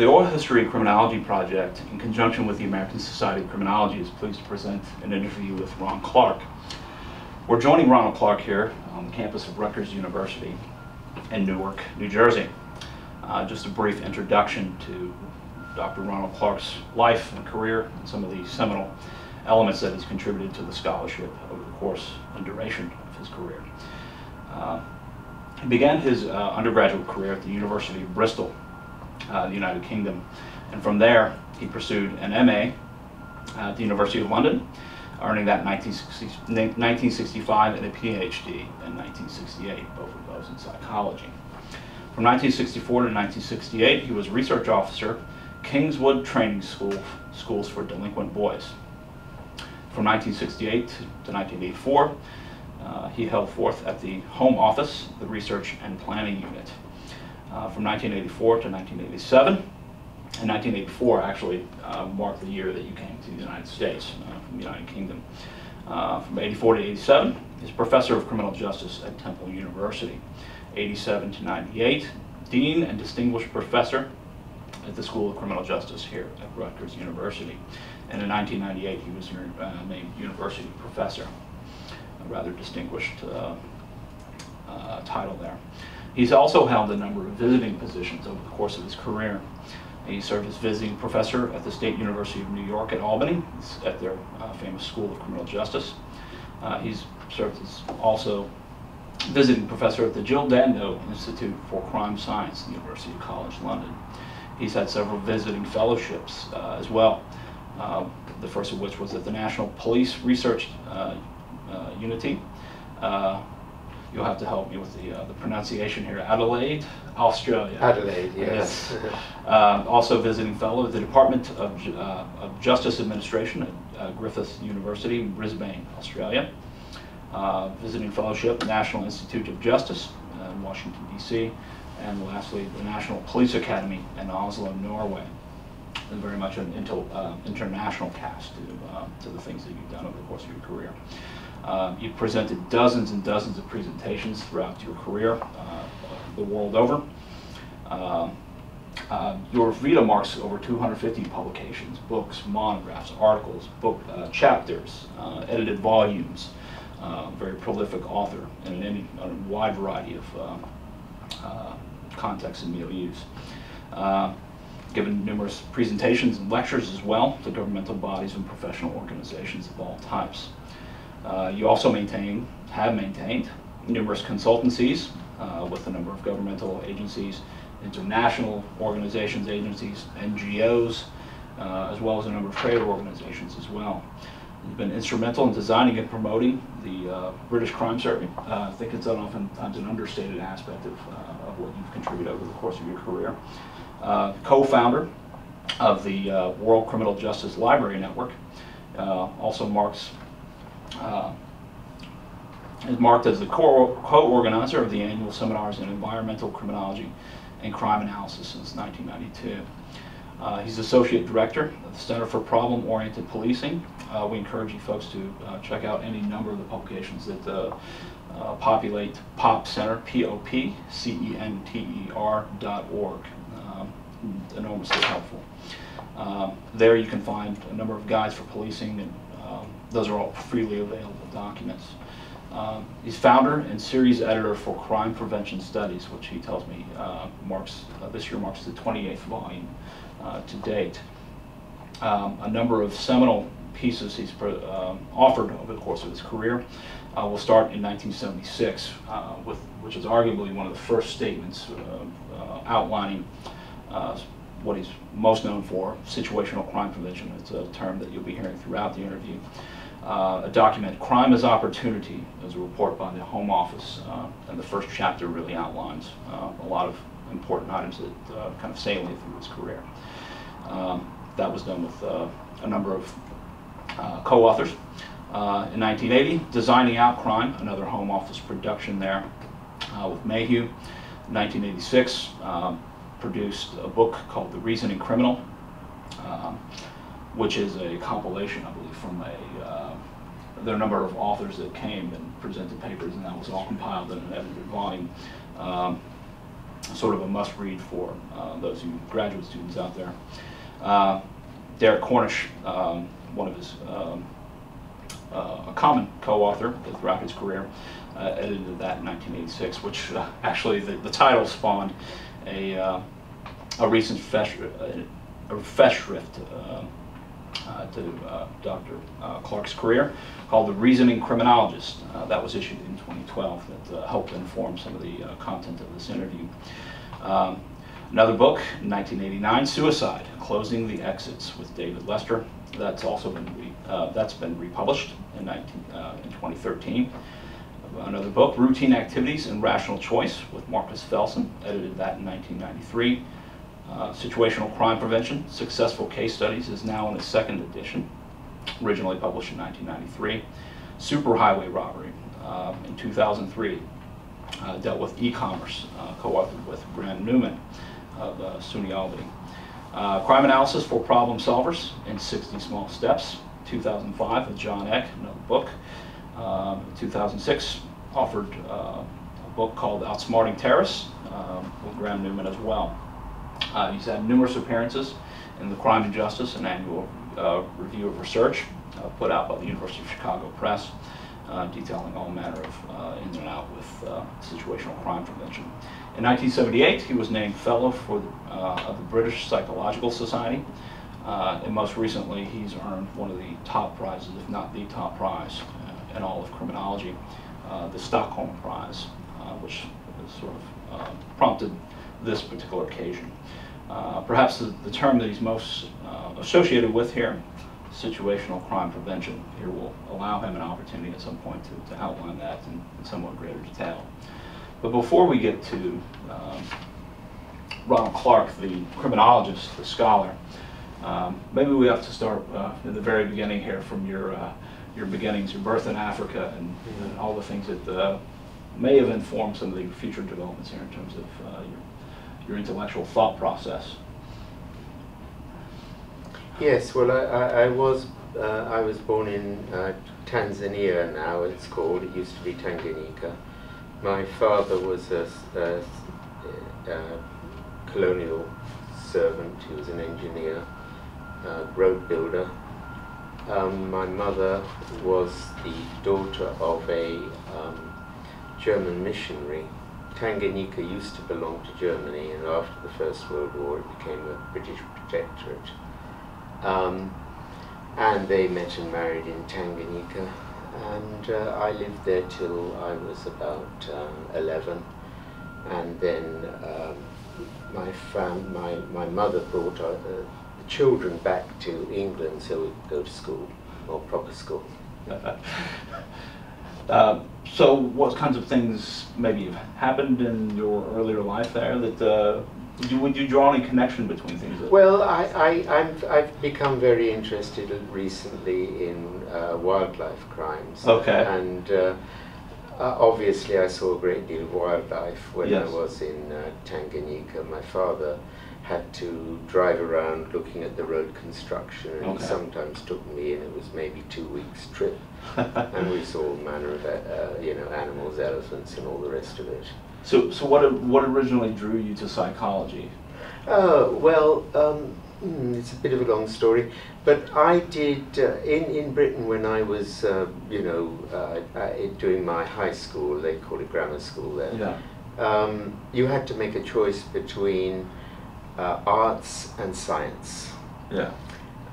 The Oral History Criminology Project, in conjunction with the American Society of Criminology, is pleased to present an interview with Ron Clarke. We're joining Ronald Clarke here on the campus of Rutgers University in Newark, New Jersey. Just a brief introduction to Dr. Ronald Clarke's life and career and some of the seminal elements that he's contributed to the scholarship over the course and duration of his career. He began his undergraduate career at the University of Bristol, the United Kingdom, and from there he pursued an MA at the University of London, earning that in 1965 and a PhD in 1968, both of those in psychology. From 1964 to 1968, he was research officer, Kingswood Training Schools for Delinquent Boys. From 1968 to 1984, he held forth at the Home Office, the Research and Planning Unit. From 1984 to 1987, and 1984 actually marked the year that you came to the United States, from the United Kingdom. From 84 to 87, he's professor of criminal justice at Temple University. 87 to 98, dean and distinguished professor at the School of Criminal Justice here at Rutgers University. And in 1998, he was named university professor, a rather distinguished title there. He's also held a number of visiting positions over the course of his career. He served as visiting professor at the State University of New York at Albany, at their famous School of Criminal Justice. He's served as also visiting professor at the Jill Dando Institute for Crime Science at the University College London. He's had several visiting fellowships as well, the first of which was at the National Police Research Unity. You'll have to help me with the pronunciation here. Adelaide, Australia. Adelaide, yes. Also visiting fellow at the Department of Justice Administration at Griffith University, Brisbane, Australia. Visiting fellowship at National Institute of Justice in Washington, D.C. And lastly, the National Police Academy in Oslo, Norway. And very much an international cast to the things that you've done over the course of your career. You've presented dozens and dozens of presentations throughout your career, the world over. Your vita marks over 250 publications, books, monographs, articles, chapters, edited volumes. Very prolific author in a wide variety of contexts and milieus. Given numerous presentations and lectures as well to governmental bodies and professional organizations of all types. You also have maintained numerous consultancies with a number of governmental agencies, international organizations, agencies, NGOs, as well as a number of trade organizations as well. You've been instrumental in designing and promoting the British Crime Survey. I think it's oftentimes an understated aspect of what you've contributed over the course of your career. Co-founder of the World Criminal Justice Library Network, also is marked as the co-organizer of the annual seminars in environmental criminology and crime analysis since 1992. He's associate director of the Center for Problem-Oriented Policing. We encourage you folks to check out any number of the publications that populate POP Center, POPCENTER.org. Enormously helpful. There you can find a number of guides for policing, and those are all freely available documents. He's founder and series editor for Crime Prevention Studies, which he tells me this year marks the 28th volume to date. A number of seminal pieces he's offered over the course of his career. We'll start in 1976, which is arguably one of the first statements outlining what he's most known for, situational crime prevention. It's a term that you'll be hearing throughout the interview. A document, Crime as Opportunity, is a report by the Home Office, and the first chapter really outlines a lot of important items that kind of salient through his career. That was done with a number of co-authors. In 1980, Designing Out Crime, another Home Office production there with Mayhew. In 1986, produced a book called The Reasoning Criminal, which is a compilation, I believe, from there are a number of authors that came and presented papers, and that was all compiled in an edited volume. sort of a must-read for those graduate students out there. Derek Cornish, one of his a common co-author throughout his career, edited that in 1986, which actually the title spawned a recent festschrift to Dr. Clarke's career called The Reasoning Criminologist. That was issued in 2012 that helped inform some of the content of this interview. Another book, in 1989, Suicide, Closing the Exits with David Lester. That's also been republished in 2013. Another book, Routine Activities and Rational Choice with Marcus Felsen, edited that in 1993. Situational Crime Prevention, Successful Case Studies is now in its second edition, originally published in 1993. Superhighway Robbery in 2003, dealt with e-commerce, co-authored with Brendan Dooley of SUNY Albany. Crime Analysis for Problem Solvers in 60 Small Steps, 2005 with John Eck, another book. 2006 offered a book called Outsmarting Terrorists with Graham Newman as well. He's had numerous appearances in the Crime and Justice, an annual review of research put out by the University of Chicago Press, detailing all manner of ins and outs with situational crime prevention. In 1978, he was named Fellow of the British Psychological Society, and most recently he's earned one of the top prizes, if not the top prize, in all of criminology, the Stockholm Prize, which sort of prompted this particular occasion. Perhaps the term that he's most associated with here, situational crime prevention, here will allow him an opportunity at some point to outline that in somewhat greater detail. But before we get to Ronald Clarke, the criminologist, the scholar, maybe we have to start in the very beginning here from your beginnings, your birth in Africa, and all the things that may have informed some of the future developments here in terms of your intellectual thought process. Yes, well, I was born in Tanzania. Now it's called. It used to be Tanganyika. My father was a colonial servant. He was an engineer, road builder. My mother was the daughter of a German missionary. Tanganyika used to belong to Germany, and after the First World War it became a British protectorate. And they met and married in Tanganyika, and I lived there till I was about 11, and then my mother brought the children back to England so we could go to school, or proper school. So what kinds of things maybe have happened in your earlier life there that would you draw any connection between things? Well, I've become very interested recently in wildlife crimes. Okay. And obviously I saw a great deal of wildlife when I was in Tanganyika. My father had to drive around looking at the road construction, and he sometimes took me, and it was maybe 2 weeks trip, and we saw all manner of animals, elephants, and all the rest of it. So what originally drew you to psychology? Well, it's a bit of a long story, but I did in Britain when I was doing my high school. They call it grammar school there. Yeah. You had to make a choice between arts and science. Yeah.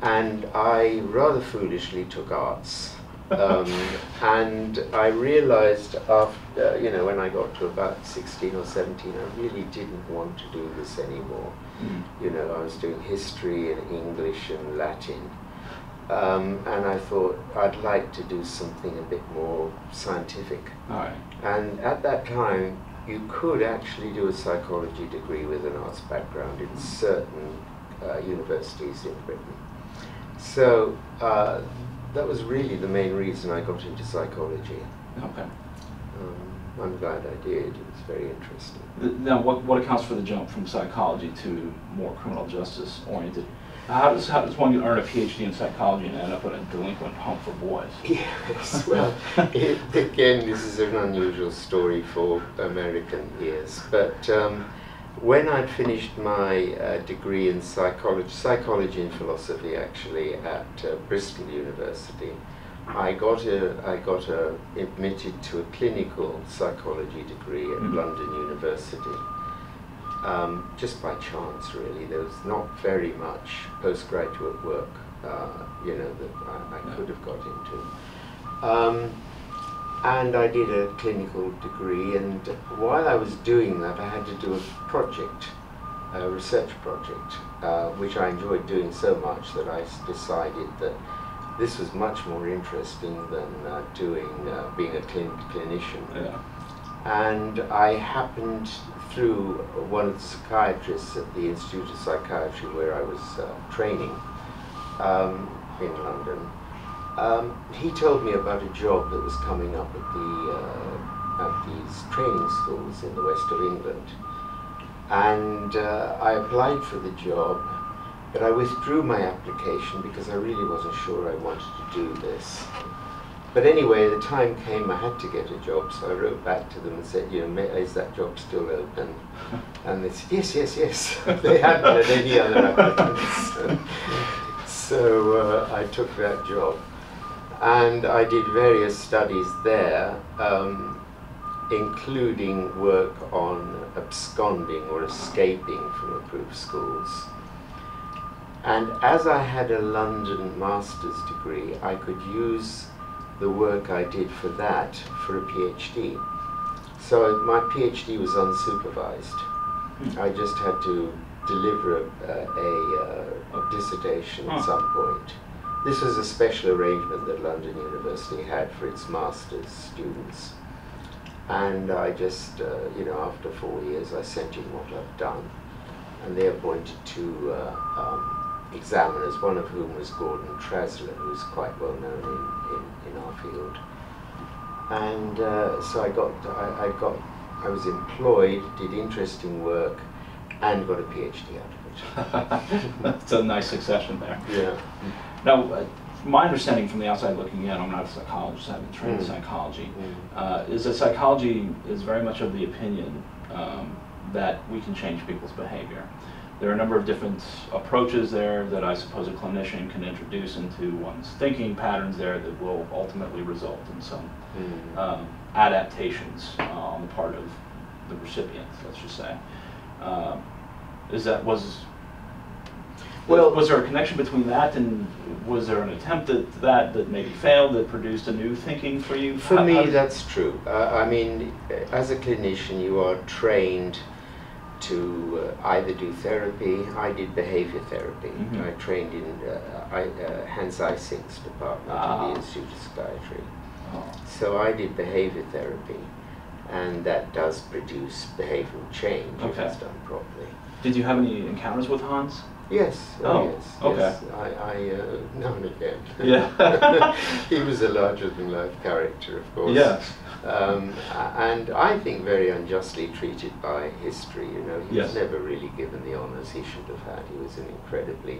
And I rather foolishly took arts. And I realized after, when I got to about 16 or 17, I really didn't want to do this anymore. I was doing history and English and Latin. And I thought I'd like to do something a bit more scientific. All right. And at that time, you could actually do a psychology degree with an arts background in certain universities in Britain. So that was really the main reason I got into psychology. Okay. I'm glad I did. It was very interesting. Now, what accounts for the jump from psychology to more criminal justice oriented? How does one earn a PhD in psychology and end up in a delinquent home for boys? Yes, well, again, this is an unusual story for American ears, but when I'd finished my degree in psychology and philosophy actually at Bristol University, I got admitted to a clinical psychology degree at London University. Just by chance, really. There was not very much postgraduate work, you know, that I could have got into. And I did a clinical degree, and while I was doing that, I had to do a project, a research project, which I enjoyed doing so much that I decided that this was much more interesting than being a clinician. Yeah. And I happened, through one of the psychiatrists at the Institute of Psychiatry where I was training in London, he told me about a job that was coming up at these training schools in the west of England. And I applied for the job, but I withdrew my application because I really wasn't sure I wanted to do this. But anyway, the time came I had to get a job, so I wrote back to them and said, you know, is that job still open? And they said, yes, yes, yes. They hadn't had any other applicants. So I took that job. And I did various studies there, including work on absconding or escaping from approved schools. And as I had a London master's degree, I could use the work I did for that for a PhD. So my PhD was unsupervised. I just had to deliver a dissertation at some point. This was a special arrangement that London University had for its master's students. And I just, you know, after 4 years, I sent in what I've done. And they appointed two examiners, one of whom was Gordon Trasler, who's quite well known in our field. And so I was employed, did interesting work, and got a PhD out of it. That's a nice succession there. Yeah. Now, my understanding from the outside looking in, I'm not a psychologist, I've been trained in psychology, is that psychology is very much of the opinion that we can change people's behavior. There are a number of different approaches there that I suppose a clinician can introduce into one's thinking patterns there that will ultimately result in some adaptations on the part of the recipient, let's just say. Was there a connection between that, and was there an attempt at that maybe failed, that produced a new thinking for you? For me, that's true. I mean, as a clinician, you are trained to either do therapy. I did behavior therapy. I trained in Hans Eysink's department in the Institute of Psychiatry. So I did behavior therapy, and that does produce behavioral change if it's done properly. Did you have any encounters with Hans? Yes. Yes. Yes. I now and again. Yeah. He was a larger-than-life character, of course. Yes. And I think very unjustly treated by history. You know, he was never really given the honours he should have had. He was an incredibly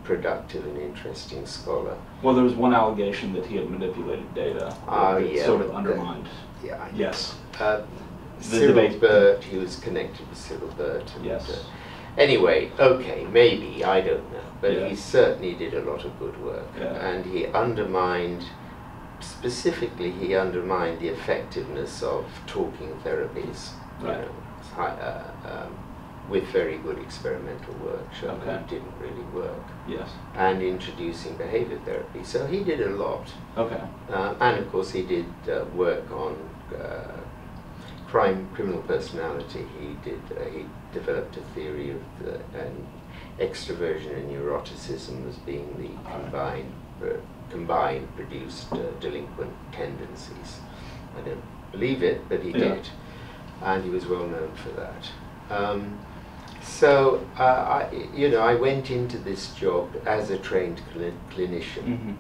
productive and interesting scholar. Well, there was one allegation that he had manipulated data. That sort of undermined. Yes. Cyril Burt, he was connected with Cyril Burt. And, anyway, okay, maybe, I don't know. But he certainly did a lot of good work. And he undermined, specifically, he undermined the effectiveness of talking therapies. You know, with very good experimental work, showing that it didn't really work. Yes. And introducing behavior therapy. So he did a lot. Okay. And of course he did work on criminal personality. He developed a theory of extroversion and neuroticism as being the combined produced delinquent tendencies. I don't believe it, but he did. And he was well known for that. So, I went into this job as a trained clinician,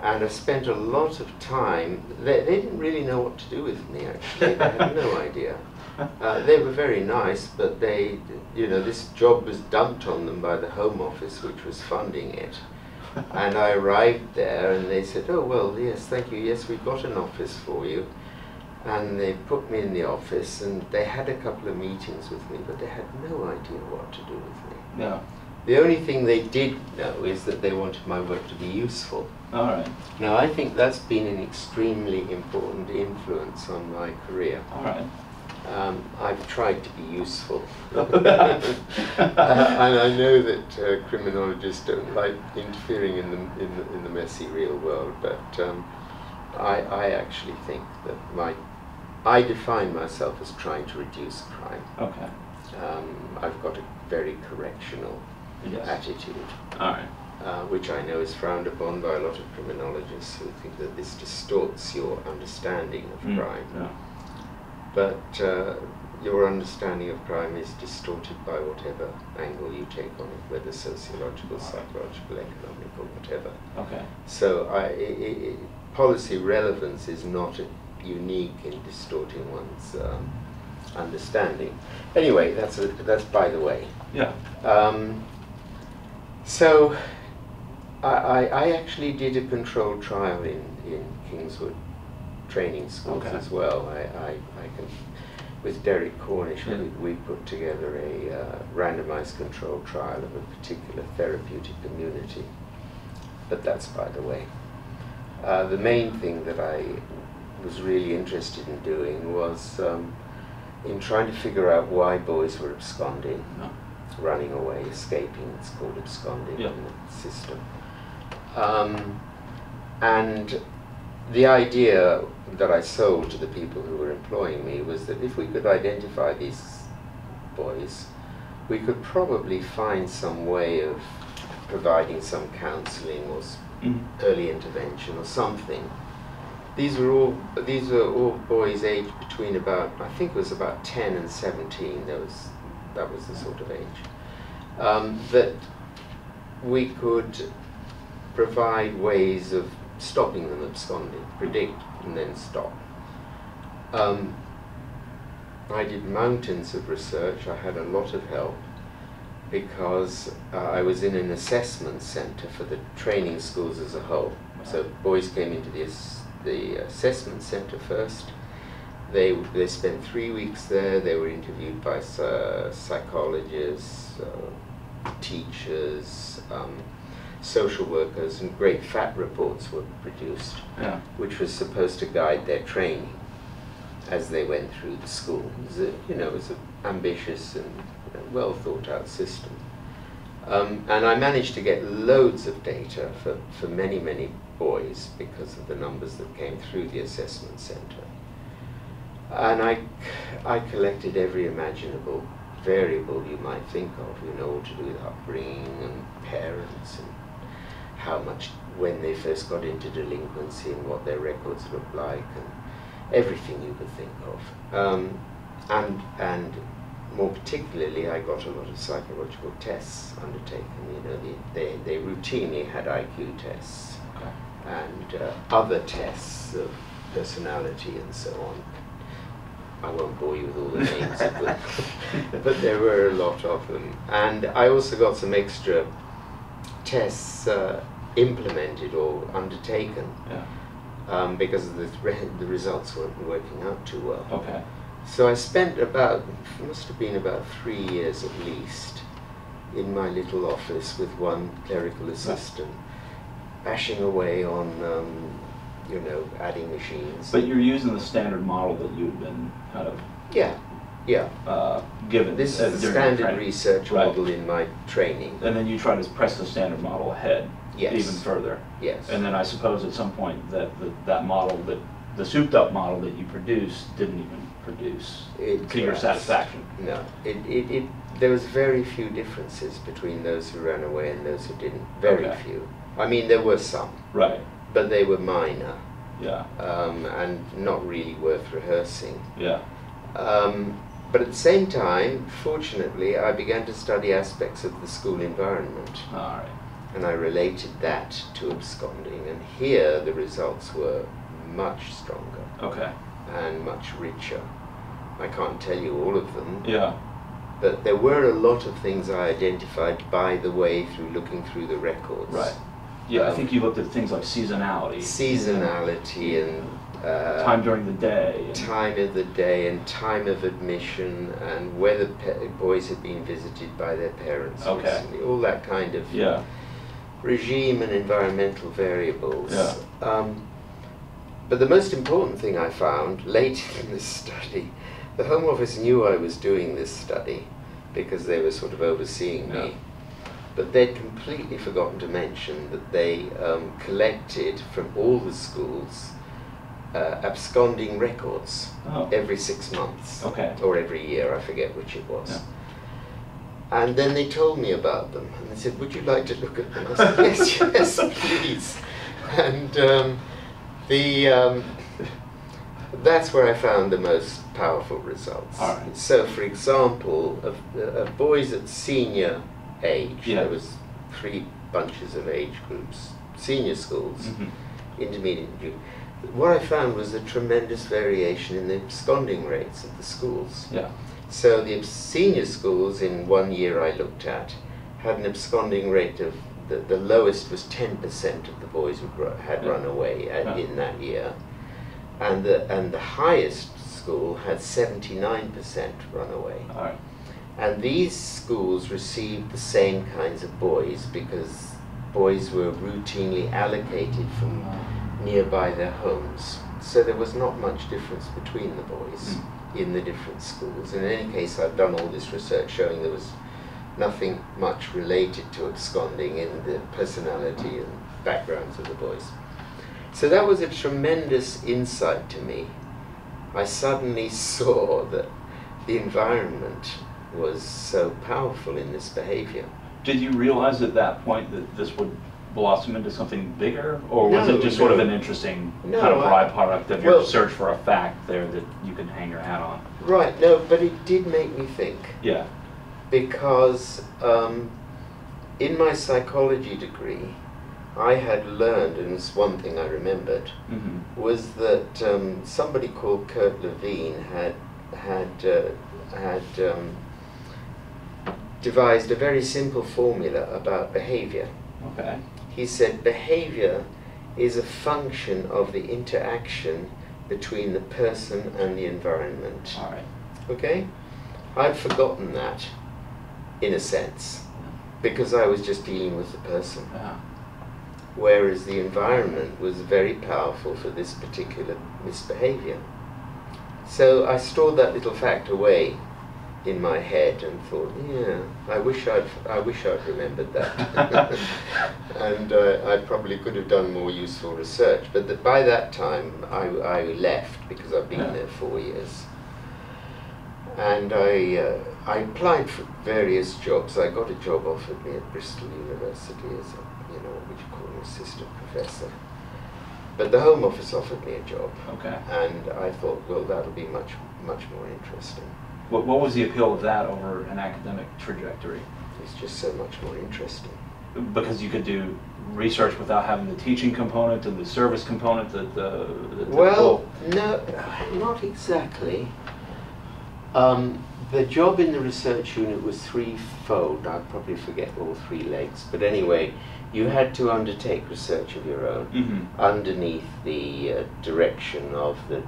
and I spent a lot of time. They didn't really know what to do with me, actually. They had no idea. They were very nice, but this job was dumped on them by the Home Office, which was funding it. And I arrived there, and they said, "Oh, well, yes, thank you. Yes, we've got an office for you." And they put me in the office, and they had a couple of meetings with me, but they had no idea what to do with me. Yeah. The only thing they did know is that they wanted my work to be useful. All right. Now, I think that's been an extremely important influence on my career. All right. I've tried to be useful. And I know that criminologists don't like interfering in the messy real world, but I actually think that I define myself as trying to reduce crime. Okay. I've got a very correctional attitude. All right. Which I know is frowned upon by a lot of criminologists who think that this distorts your understanding of crime. Yeah. But your understanding of crime is distorted by whatever angle you take on it, whether sociological, psychological, economic, or whatever. Okay. So policy relevance is not unique in distorting one's understanding. Anyway, that's by the way. Yeah. So I actually did a controlled trial in Kingswood training schools as well. I can, with Derek Cornish, we put together a randomized controlled trial of a particular therapeutic community. But that's by the way. The main thing that I was really interested in doing was in trying to figure out why boys were absconding, running away, escaping. It's called absconding in the system. And the idea that I sold to the people who were employing me was that if we could identify these boys, we could probably find some way of providing some counseling or early intervention or something. These were all boys aged between about, I think it was about 10 and 17. That was the sort of age. That we could provide ways of stopping them absconding, predict and then stop. I did mountains of research. I had a lot of help because I was in an assessment center for the training schools as a whole. So boys came into the assessment center first. They spent 3 weeks there. They were interviewed by psychologists, teachers, social workers, and great fat reports were produced, which was supposed to guide their training as they went through the school. It was an ambitious and well thought out system. And I managed to get loads of data for many, many boys because of the numbers that came through the assessment center. And I collected every imaginable variable you might think of, all to do with upbringing and parents and how much, when they first got into delinquency and what their records looked like, and everything you could think of. And more particularly, I got a lot of psychological tests undertaken. They routinely had IQ tests and other tests of personality and so on. I won't bore you with all the names of them, but there were a lot of them. And I also got some extra tests implemented or undertaken because the results weren't working out too well. Okay. So I spent must have been about 3 years at least, in my little office with one clerical assistant, bashing away on adding machines. But you're using the standard model that you've been kind of given. This is the standard research model in my training. And then you try to press the standard model ahead even further. Yes. And then I suppose at some point that model, the souped up model that you produced didn't even produce to your satisfaction. No. There was very few differences between those who ran away and those who didn't. Very few. I mean, there were some. Right. But they were minor. Yeah. And not really worth rehearsing. Yeah. But at the same time, fortunately, I began to study aspects of the school environment. All right. And I related that to absconding. And here the results were much stronger. Okay. And much richer. I can't tell you all of them. Yeah. But there were a lot of things I identified by the way through looking through the records. Right. Yeah, I think you looked at things like seasonality. Seasonality and time during the day. Time of the day and time of admission and whether boys had been visited by their parents recently. All that kind of regime and environmental variables. Yeah. But the most important thing I found late in this study, the Home Office knew I was doing this study because they were sort of overseeing me. But they'd completely forgotten to mention that they collected from all the schools absconding records every 6 months or every year, I forget which it was. Yeah. And then they told me about them and they said, would you like to look at them? I said, yes, yes, please. And that's where I found the most powerful results. All right. So for example, of boys at senior age, there was 3 bunches of age groups, senior schools, intermediate and junior. What I found was a tremendous variation in the absconding rates of the schools. Yeah. So the senior schools in 1 year I looked at had an absconding rate of, the lowest was 10% of the boys who had run away in that year. And the highest school had 79% run away. All right. And these schools received the same kinds of boys because boys were routinely allocated from nearby their homes. So there was not much difference between the boys in the different schools. In any case, I've done all this research showing there was nothing much related to absconding in the personality and backgrounds of the boys. So that was a tremendous insight to me. I suddenly saw that the environment was so powerful in this behavior. Did you realize at that point that this would blossom into something bigger, or was it just sort of an interesting kind of byproduct of your search for a fact there that you could hang your hat on? Right, no, but it did make me think. Yeah. Because in my psychology degree, I had learned, and it's one thing I remembered, was that somebody called Kurt Levine had devised a very simple formula about behavior. Okay. He said behavior is a function of the interaction between the person and the environment. All right. Okay? I'd forgotten that, in a sense, because I was just dealing with the person. Whereas the environment was very powerful for this particular misbehavior. So I stored that little fact away in my head and thought, yeah, I wish I'd remembered that. And I probably could have done more useful research. But by that time, I left because I've been there 4 years. And I applied for various jobs. I got a job offered me at Bristol University as a, what would you call an assistant professor. But the Home Office offered me a job. Okay. And I thought, well, that'll be much more interesting. What was the appeal of that over an academic trajectory? It's just so much more interesting. Because you could do research without having the teaching component and the service component well, no, not exactly. The job in the research unit was threefold. I'll probably forget all 3 legs. But anyway, you had to undertake research of your own underneath the direction of the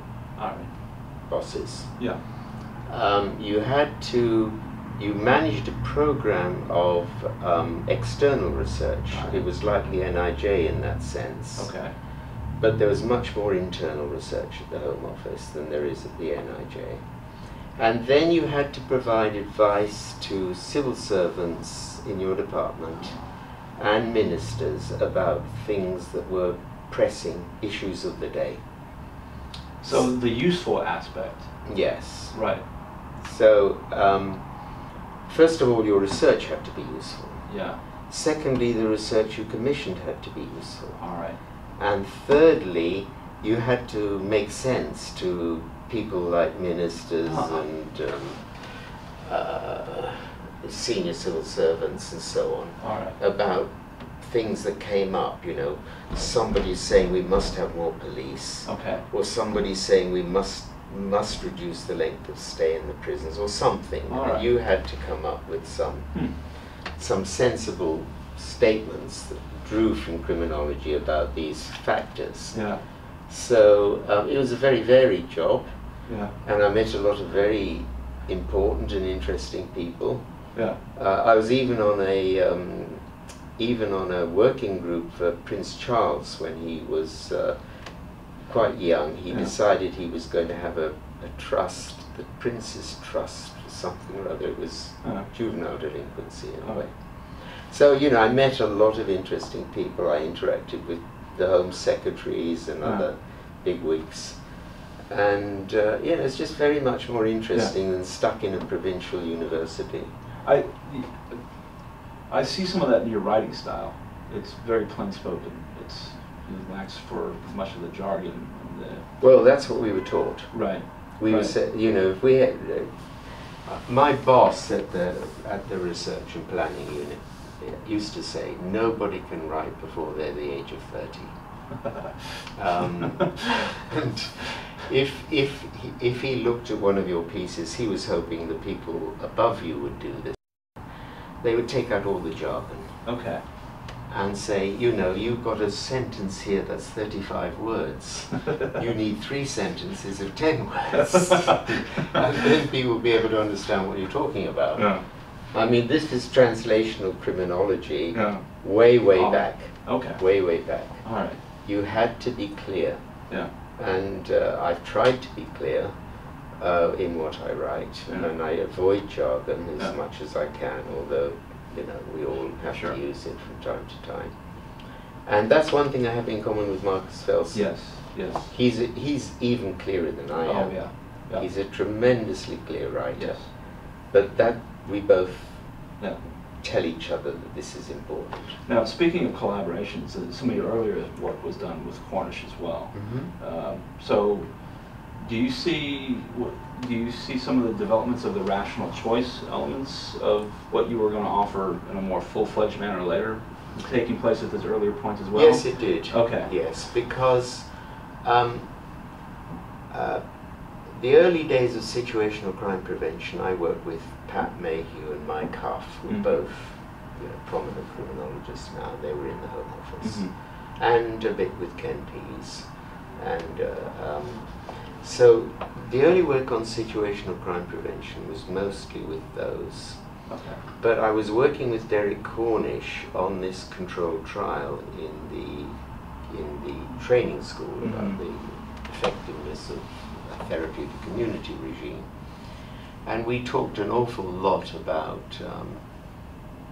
bosses. Yeah. You managed a program of external research. It was like the NIJ in that sense. Okay. But there was much more internal research at the Home Office than there is at the NIJ. And then you had to provide advice to civil servants in your department and ministers about things that were pressing issues of the day. So the useful aspect. Yes. Right. So, first of all, your research had to be useful. Yeah. Secondly, the research you commissioned had to be useful. All right. And thirdly, you had to make sense to people like ministers and senior civil servants and so on about things that came up. Somebody's saying we must have more police, or somebody's saying we must reduce the length of stay in the prisons, or something. You had to come up with some sensible statements that drew from criminology about these factors. Yeah. So it was a very varied job, Yeah. and I met a lot of very important and interesting people. Yeah. I was even on a working group for Prince Charles when he was quite young. He decided he was going to have a trust, the Prince's Trust, for something or other. It was juvenile delinquency in a way. So, you know, I met a lot of interesting people. I interacted with the Home Secretaries and other bigwigs. And, you know, it's just very much more interesting than stuck in a provincial university. I see some of that in your writing style. It's very plain-spoken. It lacks for much of the jargon. Well, that's what we were taught. Right. We were, you know, if we had, my boss at the research and planning unit used to say, nobody can write before they're the age of 30. And if he looked at one of your pieces, he was hoping the people above you would do this. They would take out all the jargon. Okay. And say, you know, you've got a sentence here that's 35 words. You need 3 sentences of 10 words. And then people will be able to understand what you're talking about. Yeah. I mean, this is translational criminology way back. Okay. Way back. All right. You had to be clear. Yeah. And I've tried to be clear in what I write. And I avoid jargon as much as I can, although, you know, we all have to use it from time to time. And that's one thing I have in common with Marcus Felsen. Yes, yes. He's even clearer than I am. Oh, yeah. He's a tremendously clear writer. Yes. But that we both tell each other that this is important. Now, speaking of collaborations, some of your earlier work was done with Cornish as well. So, do you see some of the developments of the rational choice elements of what you were going to offer in a more full-fledged manner later taking place at this earlier point as well? Yes, it did. Okay. Yes, because the early days of situational crime prevention, I worked with Pat Mayhew and Mike Huff, who are both, you know, prominent criminologists now. They were in the Home Office, and a bit with Ken Pease, and so the early work on situational crime prevention was mostly with those. Okay. But I was working with Derek Cornish on this controlled trial in the training school about the effectiveness of a therapeutic community regime. And we talked an awful lot about,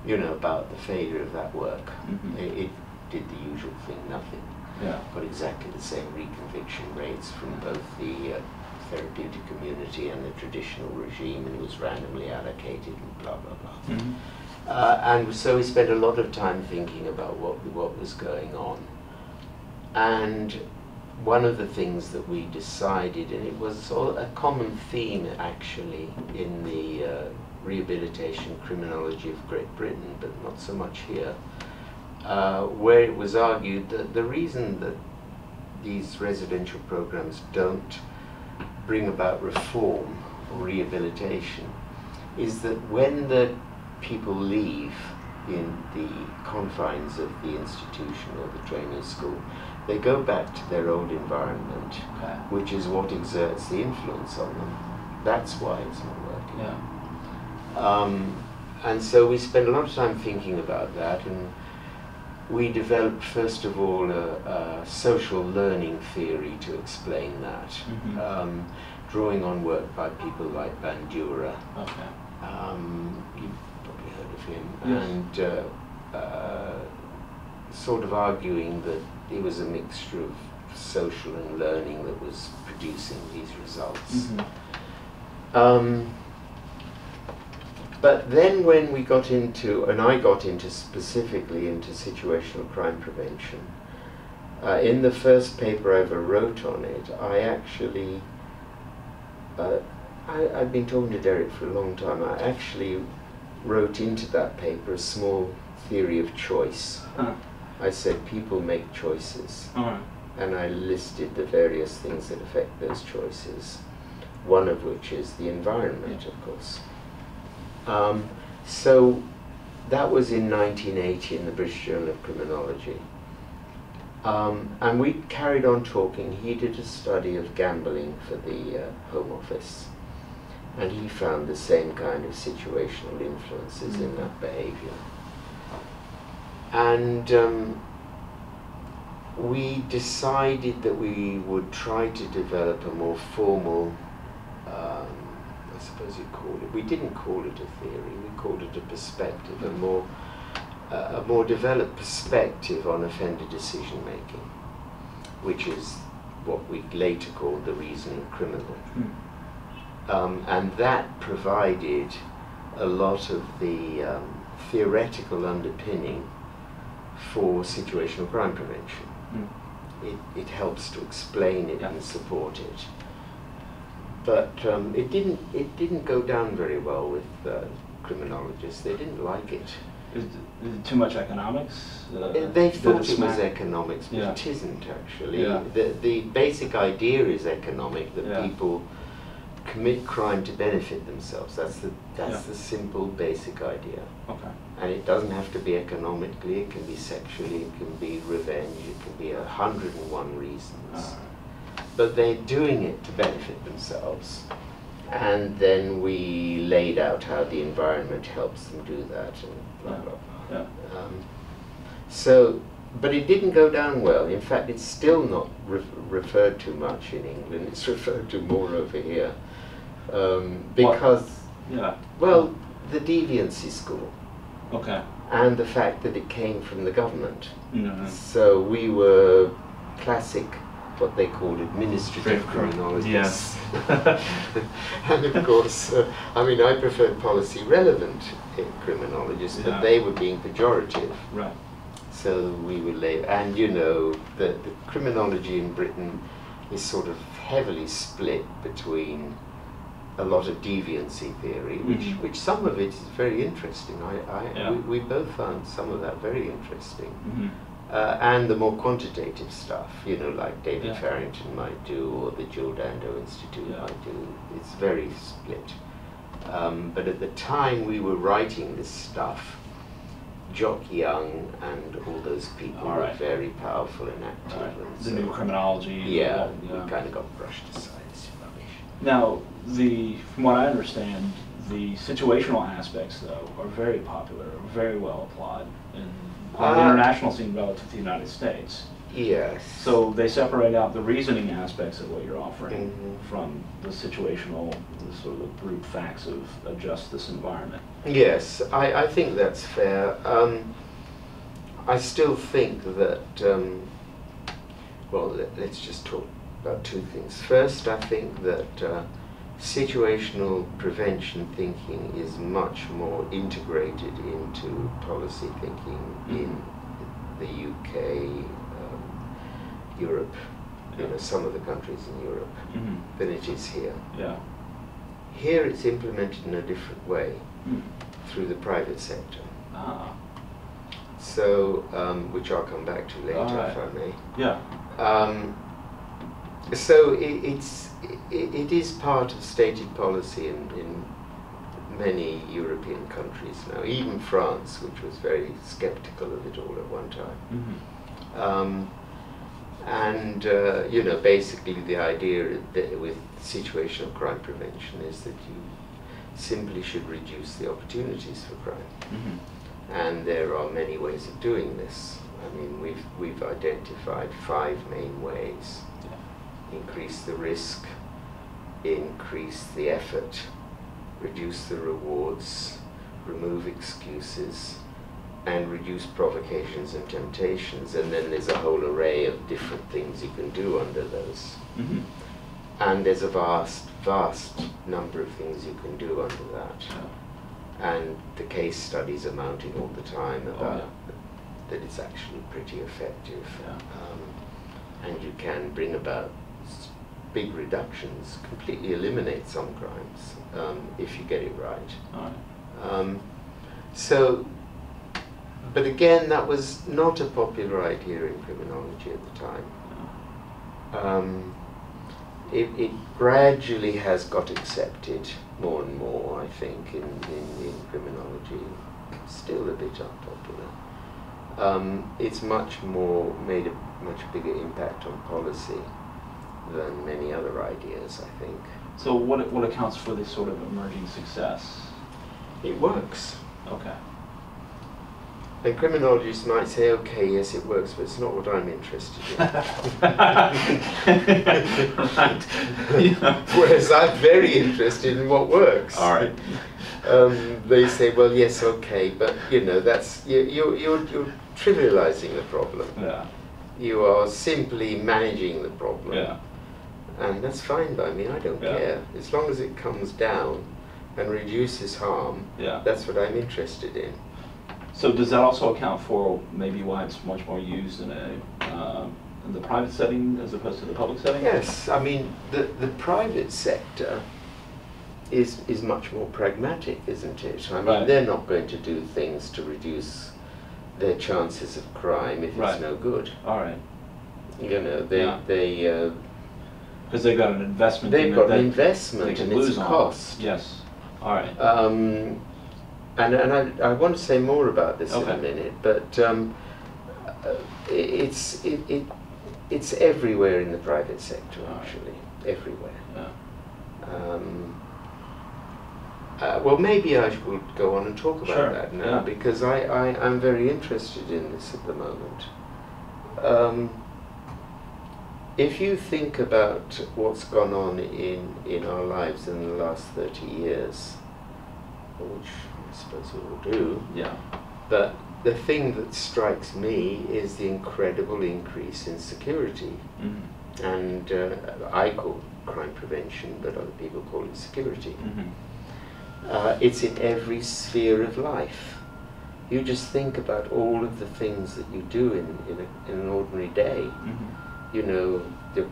you know, about the failure of that work. It did the usual thing, nothing. Yeah. Got exactly the same reconviction rates from both the therapeutic community and the traditional regime, and it was randomly allocated and blah, blah, blah. And so we spent a lot of time thinking about what was going on. And one of the things that we decided, and it was a common theme actually in the rehabilitation criminology of Great Britain, but not so much here, where it was argued that the reason that these residential programs don't bring about reform or rehabilitation is that when the people leave in the confines of the institution or the training school, they go back to their old environment, which is what exerts the influence on them. That's why it's not working. Yeah. And so we spent a lot of time thinking about that, and we developed, first of all, a social learning theory to explain that, drawing on work by people like Bandura. Okay. You've probably heard of him. Yes. And sort of arguing that it was a mixture of social and learning that was producing these results. But then when we got into, and I got into specifically into situational crime prevention, in the first paper I ever wrote on it, I actually, I've been talking to Derek for a long time, I actually wrote into that paper a small theory of choice. I said people make choices, and I listed the various things that affect those choices, one of which is the environment, of course. So That was in 1980 in the British Journal of Criminology. And we carried on talking. He did a study of gambling for the Home Office, and he found the same kind of situational influences in that behaviour. And we decided that we would try to develop a more formal, I suppose you'd call it, we didn't call it a theory, we called it a perspective, a more developed perspective on offender decision making, which is what we later called the reasoning criminal. And that provided a lot of the theoretical underpinning for situational crime prevention. It helps to explain it and support it. But it didn't go down very well with criminologists. They didn't like it. Is it too much economics? They thought it was economics, but it isn't actually. The basic idea is economic, that people commit crime to benefit themselves. That's the simple basic idea. Okay. And it doesn't have to be economically, it can be sexually, it can be revenge, it can be 101 reasons. But they're doing it to benefit themselves. And then we laid out how the environment helps them do that, and blah, blah, blah. So, but it didn't go down well. In fact, it's still not referred to much in England. It's referred to more over here. Because, well, the deviancy school. Okay. And the fact that it came from the government. So we were classic, what they called administrative criminologists. Yes. And of course, I mean, I preferred policy relevant criminologists, but they were being pejorative. Right. So we were and you know, the criminology in Britain is sort of heavily split between a lot of deviancy theory, which some of it is very interesting. We both found some of that very interesting. And the more quantitative stuff, you know, like David Farrington might do, or the Jill Dando Institute might do. It's very split. But at the time we were writing this stuff, Jock Young and all those people were very powerful and active. And the new criminology. Yeah, we kind of got brushed aside. It's rubbish. Now, from what I understand, the situational aspects, though, are very popular, very well applied on the international scene relative to the United States. Yes. So they separate out the reasoning aspects of what you're offering from the situational, the sort of the brute facts of just this environment. Yes, I think that's fair. I still think that, well, let's just talk about two things. First, I think that situational prevention thinking is much more integrated into policy thinking in the UK, Europe, you know, some of the countries in Europe, than it is here. Here it's implemented in a different way through the private sector. So, which I'll come back to later if I may. So it is part of stated policy in many European countries now, even France, which was very skeptical of it all at one time. And you know, basically the idea that with situational crime prevention is that you simply should reduce the opportunities for crime. And there are many ways of doing this. I mean, we've identified 5 main ways. Increase the risk, increase the effort, reduce the rewards, remove excuses, and reduce provocations and temptations. And then there's a whole array of different things you can do under those. And there's a vast number of things you can do under that. And the case studies are mounting all the time about that it's actually pretty effective. And you can bring about big reductions, completely eliminate some crimes if you get it right. So, but again, that was not a popular idea in criminology at the time. It gradually has got accepted more and more, I think, in criminology. still a bit unpopular. It's much more made a much bigger impact on policy than many other ideas, I think. So what accounts for this sort of emerging success? It works. Okay. And criminologists might say, okay, yes, it works, but it's not what I'm interested in. Right. Yeah. Whereas I'm very interested in what works. All right. They say, well, yes, okay, but you know, that's you're trivializing the problem. Yeah. You are simply managing the problem. Yeah. And that's fine by me. I don't care as long as it comes down and reduces harm. Yeah. That's what I'm interested in. So does that also account for maybe why it's much more used in in the private setting as opposed to the public setting? Yes, I mean the private sector is much more pragmatic, isn't it? I mean, they're not going to do things to reduce their chances of crime if it's no good. All right. You know, they because they've got an investment. They've got an investment and it's a cost. Yes. All right. And I want to say more about this in a minute, but it's everywhere in the private sector, actually, everywhere. Yeah. Well, maybe I should go on and talk about that now, because I'm very interested in this at the moment. If you think about what's gone on in our lives in the last 30 years, which I suppose we all do, but the thing that strikes me is the incredible increase in security. Mm-hmm. And I call it crime prevention, but other people call it security. Mm-hmm. It's in every sphere of life. You just think about all of the things that you do in an ordinary day. Mm-hmm. You know,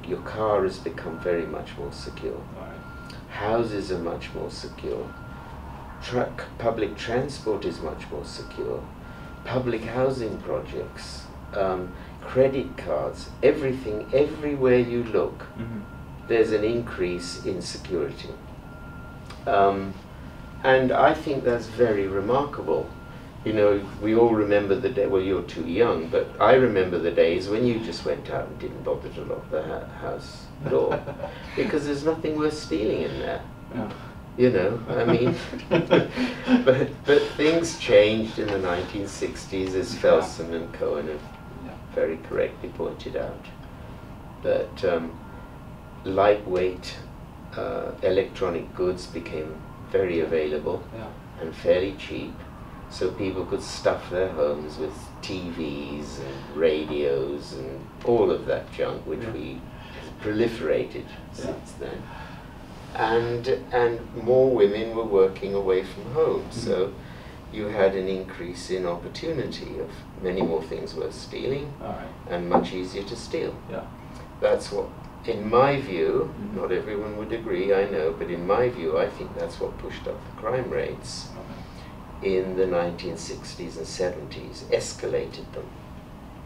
your car has become very much more secure. Right. Houses are much more secure. Public transport is much more secure. Public housing projects, credit cards, everything, everywhere you look, mm-hmm. there's an increase in security. And I think that's very remarkable. You know, we all remember the day, well, you're too young, but I remember the days when you just went out and didn't bother to lock the house door, because there's nothing worth stealing in there. Yeah. You know, I mean, but things changed in the 1960s, as Felsen and Cohen have very correctly pointed out. That lightweight electronic goods became very available and fairly cheap, so people could stuff their homes with TVs and radios and all of that junk, which we proliferated since then. And more women were working away from home, mm-hmm. so you had an increase in opportunity of many more things worth stealing, and much easier to steal. Yeah. That's what, in my view, mm-hmm. not everyone would agree, I know, but in my view, I think that's what pushed up the crime rates in the 1960s and 70s, escalated them.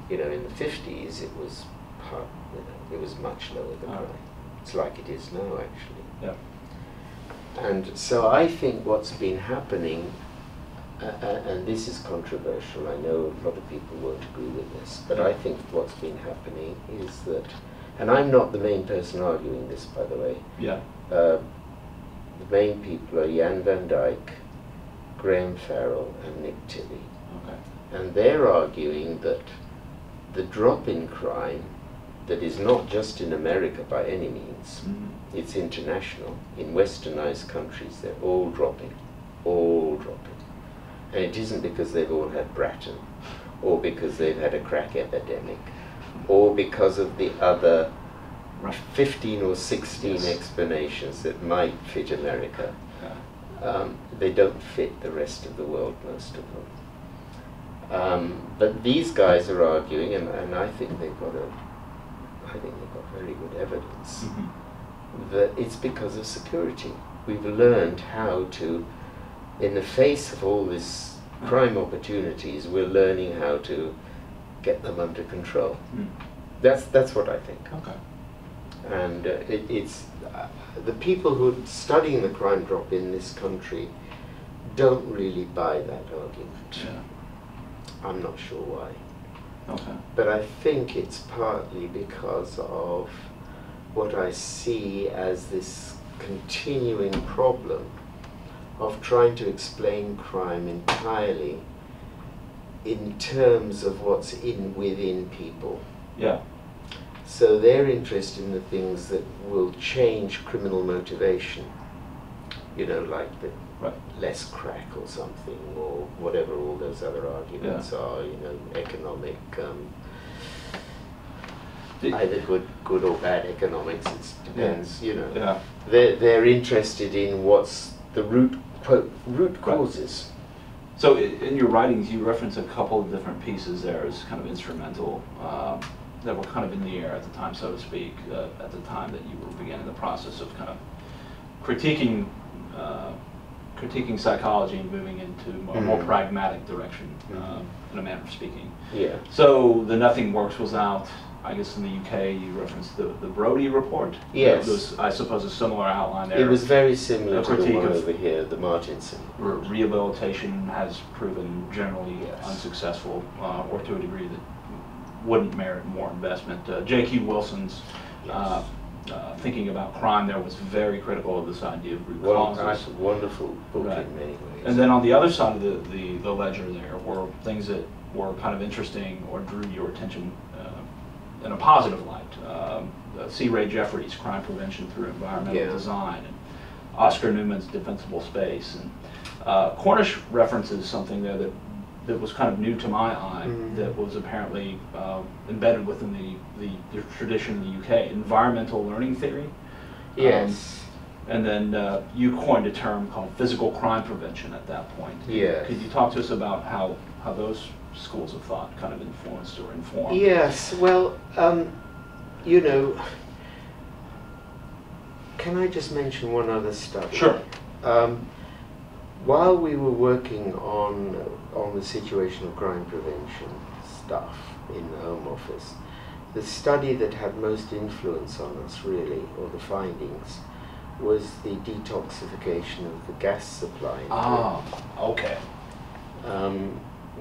You know, in the 50s, it was it was much lower than crime. It's like it is now, actually. Yeah. And so I think what's been happening, and this is controversial, I know a lot of people won't agree with this, but I think what's been happening is that, and I'm not the main person arguing this, by the way. Yeah. The main people are Jan van Dijk, Graham Farrell, and Nick Tilley. Okay. And they're arguing that the drop in crime, that is not just in America by any means, it's international. In westernized countries, they're all dropping. And it isn't because they've all had Bratton, or because they've had a crack epidemic, or because of the other 15 or 16 explanations that might fit America. They don't fit the rest of the world, most of them. But these guys are arguing, and I think they've got very good evidence, that it's because of security. We've learned how to, in the face of all this crime opportunities, we're learning how to get them under control. That's what I think. Okay. And it's the people who are studying the crime drop in this country don't really buy that argument. Yeah. I'm not sure why. Okay. But I think it's partly because of what I see as this continuing problem of trying to explain crime entirely in terms of what's within people. Yeah. So they're interested in the things that will change criminal motivation, you know, like the Right. less crack or something, or whatever all those other arguments are, you know, economic, either good or bad economics, it depends, you know. Yeah. They're interested in what's the root causes. So in your writings, you reference a couple of different pieces there as kind of instrumental, that were kind of in the air at the time, so to speak, at the time that you were beginning the process of kind of critiquing psychology and moving into a more pragmatic direction, in a manner of speaking. Yeah. So the Nothing Works was out, I guess in the UK you referenced the Brody report. Yes. There's, I suppose, a similar outline there. It was very similar to the critique one of over here, the Martinson. Rehabilitation has proven generally unsuccessful, or to a degree that wouldn't merit more investment. J.Q. Wilson's thinking about crime there was very critical of this idea of root causes. That's a wonderful book Right. in many ways. And then on the other side of the ledger there were things that were kind of interesting or drew your attention in a positive light. C. Ray Jeffries' Crime Prevention Through Environmental Design, and Oscar Newman's Defensible Space. And Cornish references something there that was kind of new to my eye, that was apparently embedded within the tradition in the UK, environmental learning theory. Yes. And then you coined a term called physical crime prevention at that point. Yes. Could you talk to us about how those schools of thought kind of influenced or informed? Yes, well, you know, can I just mention one other study? Sure. While we were working on the situational crime prevention stuff in the Home Office, the study that had most influence on us, really, or the findings, was the detoxification of the gas supply. Okay.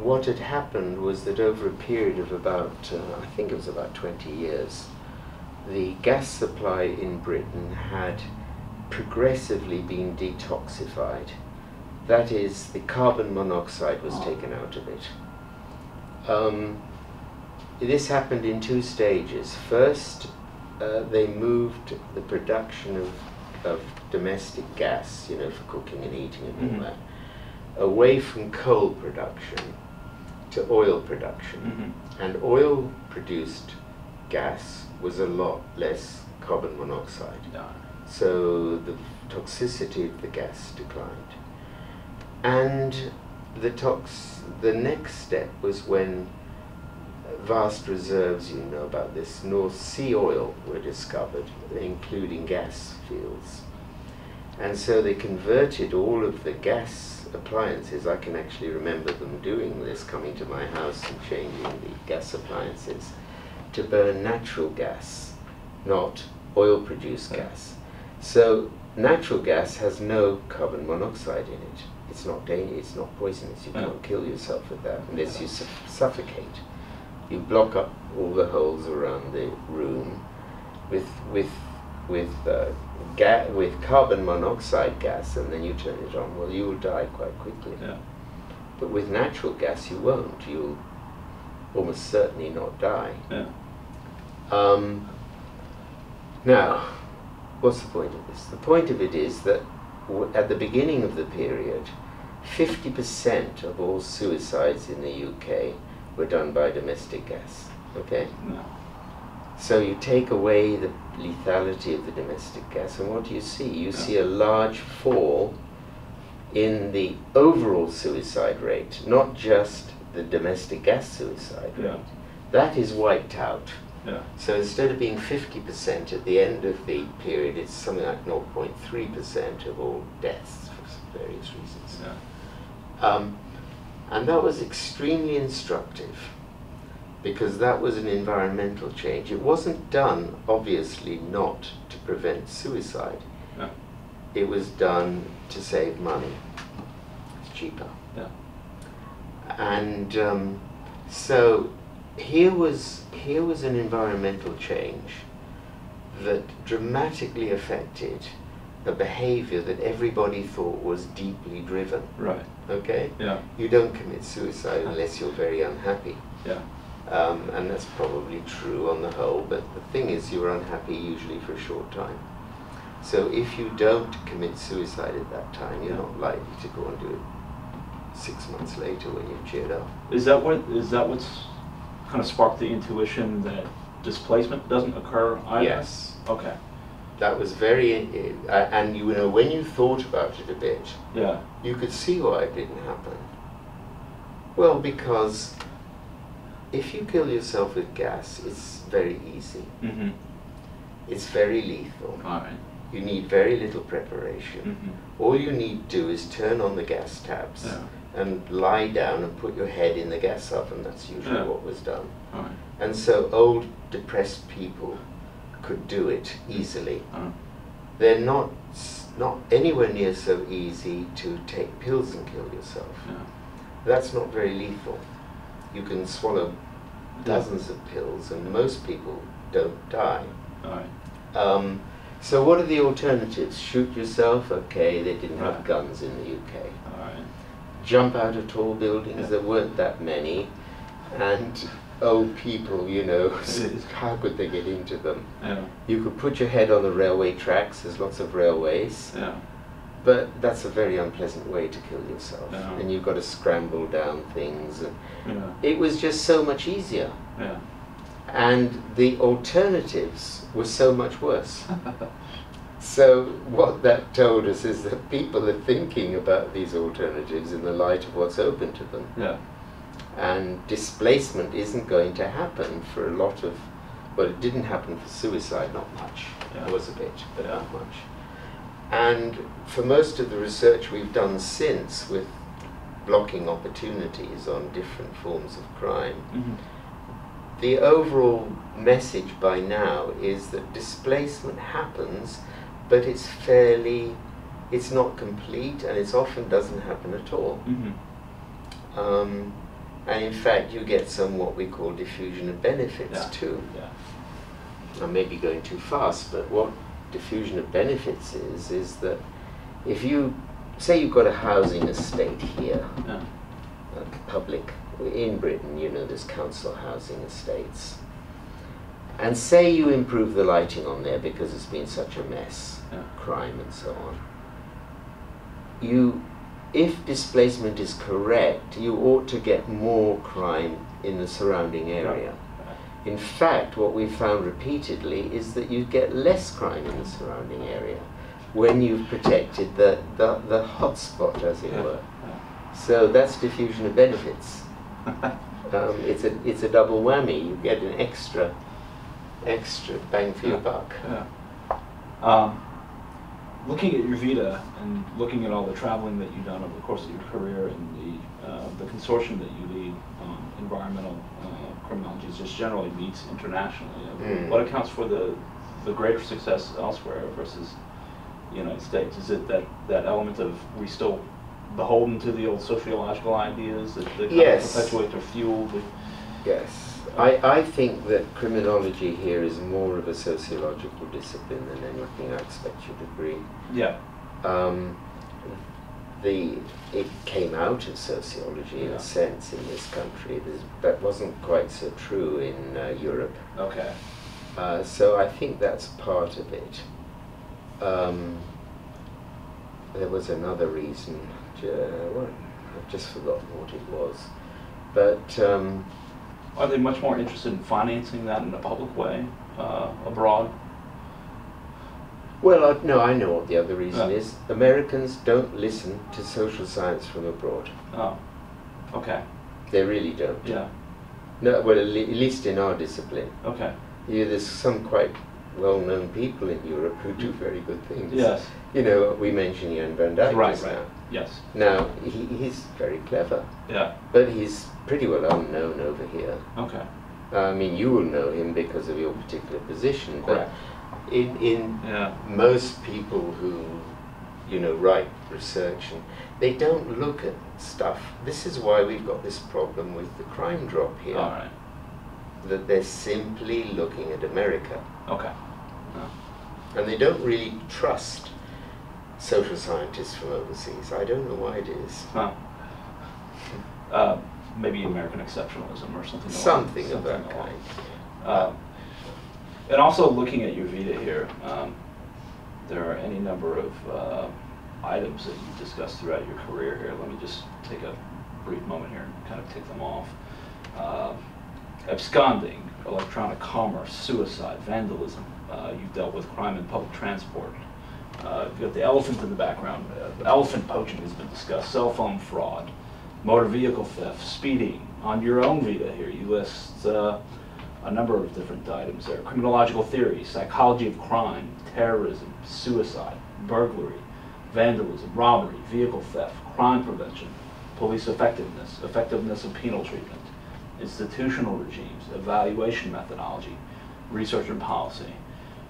What had happened was that over a period of about, I think it was about 20 years, the gas supply in Britain had progressively been detoxified. That is, the carbon monoxide was taken out of it. This happened in two stages. First, they moved the production of domestic gas, you know, for cooking and eating and all that, away from coal production to oil production. And oil-produced gas was a lot less carbon monoxide. So the toxicity of the gas declined. And the next step was when vast reserves, you know about this, North Sea oil were discovered, including gas fields. And so they converted all of the gas appliances. I can actually remember them doing this, coming to my house and changing the gas appliances to burn natural gas, not oil-produced gas. So natural gas has no carbon monoxide in it. It's not dangerous, it's not poisonous. You can't kill yourself with that unless you suffocate. You block up all the holes around the room with carbon monoxide gas, and then you turn it on. Well, you will die quite quickly. But with natural gas, you won't. You'll almost certainly not die. Now, what's the point of this? The point of it is that at the beginning of the period, 50% of all suicides in the UK were done by domestic gas. Okay? So you take away the lethality of the domestic gas, and what do you see? You see a large fall in the overall suicide rate, not just the domestic gas suicide rate. That is wiped out. So instead of being 50% at the end of the period, it's something like 0.3% of all deaths for various reasons. And that was extremely instructive, because that was an environmental change. It wasn't done, obviously, not to prevent suicide. It was done to save money. cheaper. Yeah. And so here was an environmental change that dramatically affected a behavior that everybody thought was deeply driven. Right. Okay? Yeah. You don't commit suicide unless you're very unhappy. Yeah. And that's probably true on the whole, but the thing is you're unhappy usually for a short time. So if you don't commit suicide at that time, you're not likely to go and do it 6 months later when you've cheered up. Is that what's kind of sparked the intuition that displacement doesn't occur either? Yes. Okay. That was very, and you know, when you thought about it a bit, Yeah. you could see why it didn't happen. Well, because if you kill yourself with gas, it's very easy. Mm-hmm. It's very lethal. All right. You need very little preparation. Mm-hmm. All you need to do is turn on the gas taps and lie down and put your head in the gas oven. That's usually what was done. All right. And so old, depressed people could do it easily. They're not anywhere near so easy to take pills and kill yourself. Yeah. That's not very lethal. You can swallow dozens of pills and most people don't die. All right. So what are the alternatives? Shoot yourself? Okay, they didn't have Right. guns in the UK. All right. Jump out of tall buildings, there weren't that many. And old people, you know, how could they get into them? Yeah. You could put your head on the railway tracks, there's lots of railways. Yeah. But that's a very unpleasant way to kill yourself. Yeah. And you've got to scramble down things. And Yeah. it was just so much easier. Yeah. And the alternatives were so much worse. So what that told us is that people are thinking about these alternatives in the light of what's open to them. Yeah. And displacement isn't going to happen for a lot of, well, it didn't happen for suicide, not much. Yeah. It was a bit, but Yeah. not much. And for most of the research we've done since with blocking opportunities on different forms of crime, Mm-hmm. the overall message by now is that displacement happens, but it's not complete, and it often doesn't happen at all. Mm-hmm. And in fact, you get some what we call diffusion of benefits too. Yeah. I may be going too fast, but what diffusion of benefits is that if you, say you've got a housing estate here, Yeah. Public, in Britain, you know, there's council housing estates. And say you improve the lighting on there because it's been such a mess, crime and so on. If displacement is correct, you ought to get more crime in the surrounding area. In fact, what we've found repeatedly is that you get less crime in the surrounding area when you've protected the hot spot, as it were. So that's diffusion of benefits. It's a double whammy. You get an extra bang for your buck. Yeah. Looking at your vita and looking at all the traveling that you've done over the course of your career and the consortium that you lead, environmental criminology, just generally meets internationally. What accounts for the greater success elsewhere versus the United States? Is it that element of we still beholden to the old sociological ideas that kind of perpetuate or fuel? Yes. I think that criminology here is more of a sociological discipline than anything. I expect you'd agree. Yeah. It came out of sociology in a sense in this country. That wasn't quite so true in Europe. Okay. So I think that's part of it. There was another reason. I've just forgotten what it was. But are they much more interested in financing that in a public way abroad? Well, no, I know what the other reason is. Americans don't listen to social science from abroad. Oh, okay. They really don't. Yeah. No, well, at least in our discipline. Okay. Yeah, there's some quite well-known people in Europe who do very good things. Yes. You know, we mentioned Jan van Dijk just now. Yes. Now, he's very clever. Yeah. But he's pretty well unknown over here. Okay. I mean, you will know him because of your particular position. Correct. But in most people who you know, write research, and they don't look at stuff. This is why we've got this problem with the crime drop here. All right. That they're simply looking at America. Okay. And they don't really trust social scientists from overseas. I don't know why it is. Huh. Maybe American exceptionalism or something. Something of that kind. And also looking at your Vita here, there are any number of items that you've discussed throughout your career here. Let me just take a brief moment here and kind of tick them off. Absconding, electronic commerce, suicide, vandalism. You've dealt with crime in public transport. You've got the elephant in the background. Elephant poaching has been discussed. Cell phone fraud, motor vehicle theft, speeding. On your own Vita here, you list a number of different items there. Criminological theory, psychology of crime, terrorism, suicide, burglary, vandalism, robbery, vehicle theft, crime prevention, police effectiveness, effectiveness of penal treatment, institutional regimes, evaluation methodology, research and policy.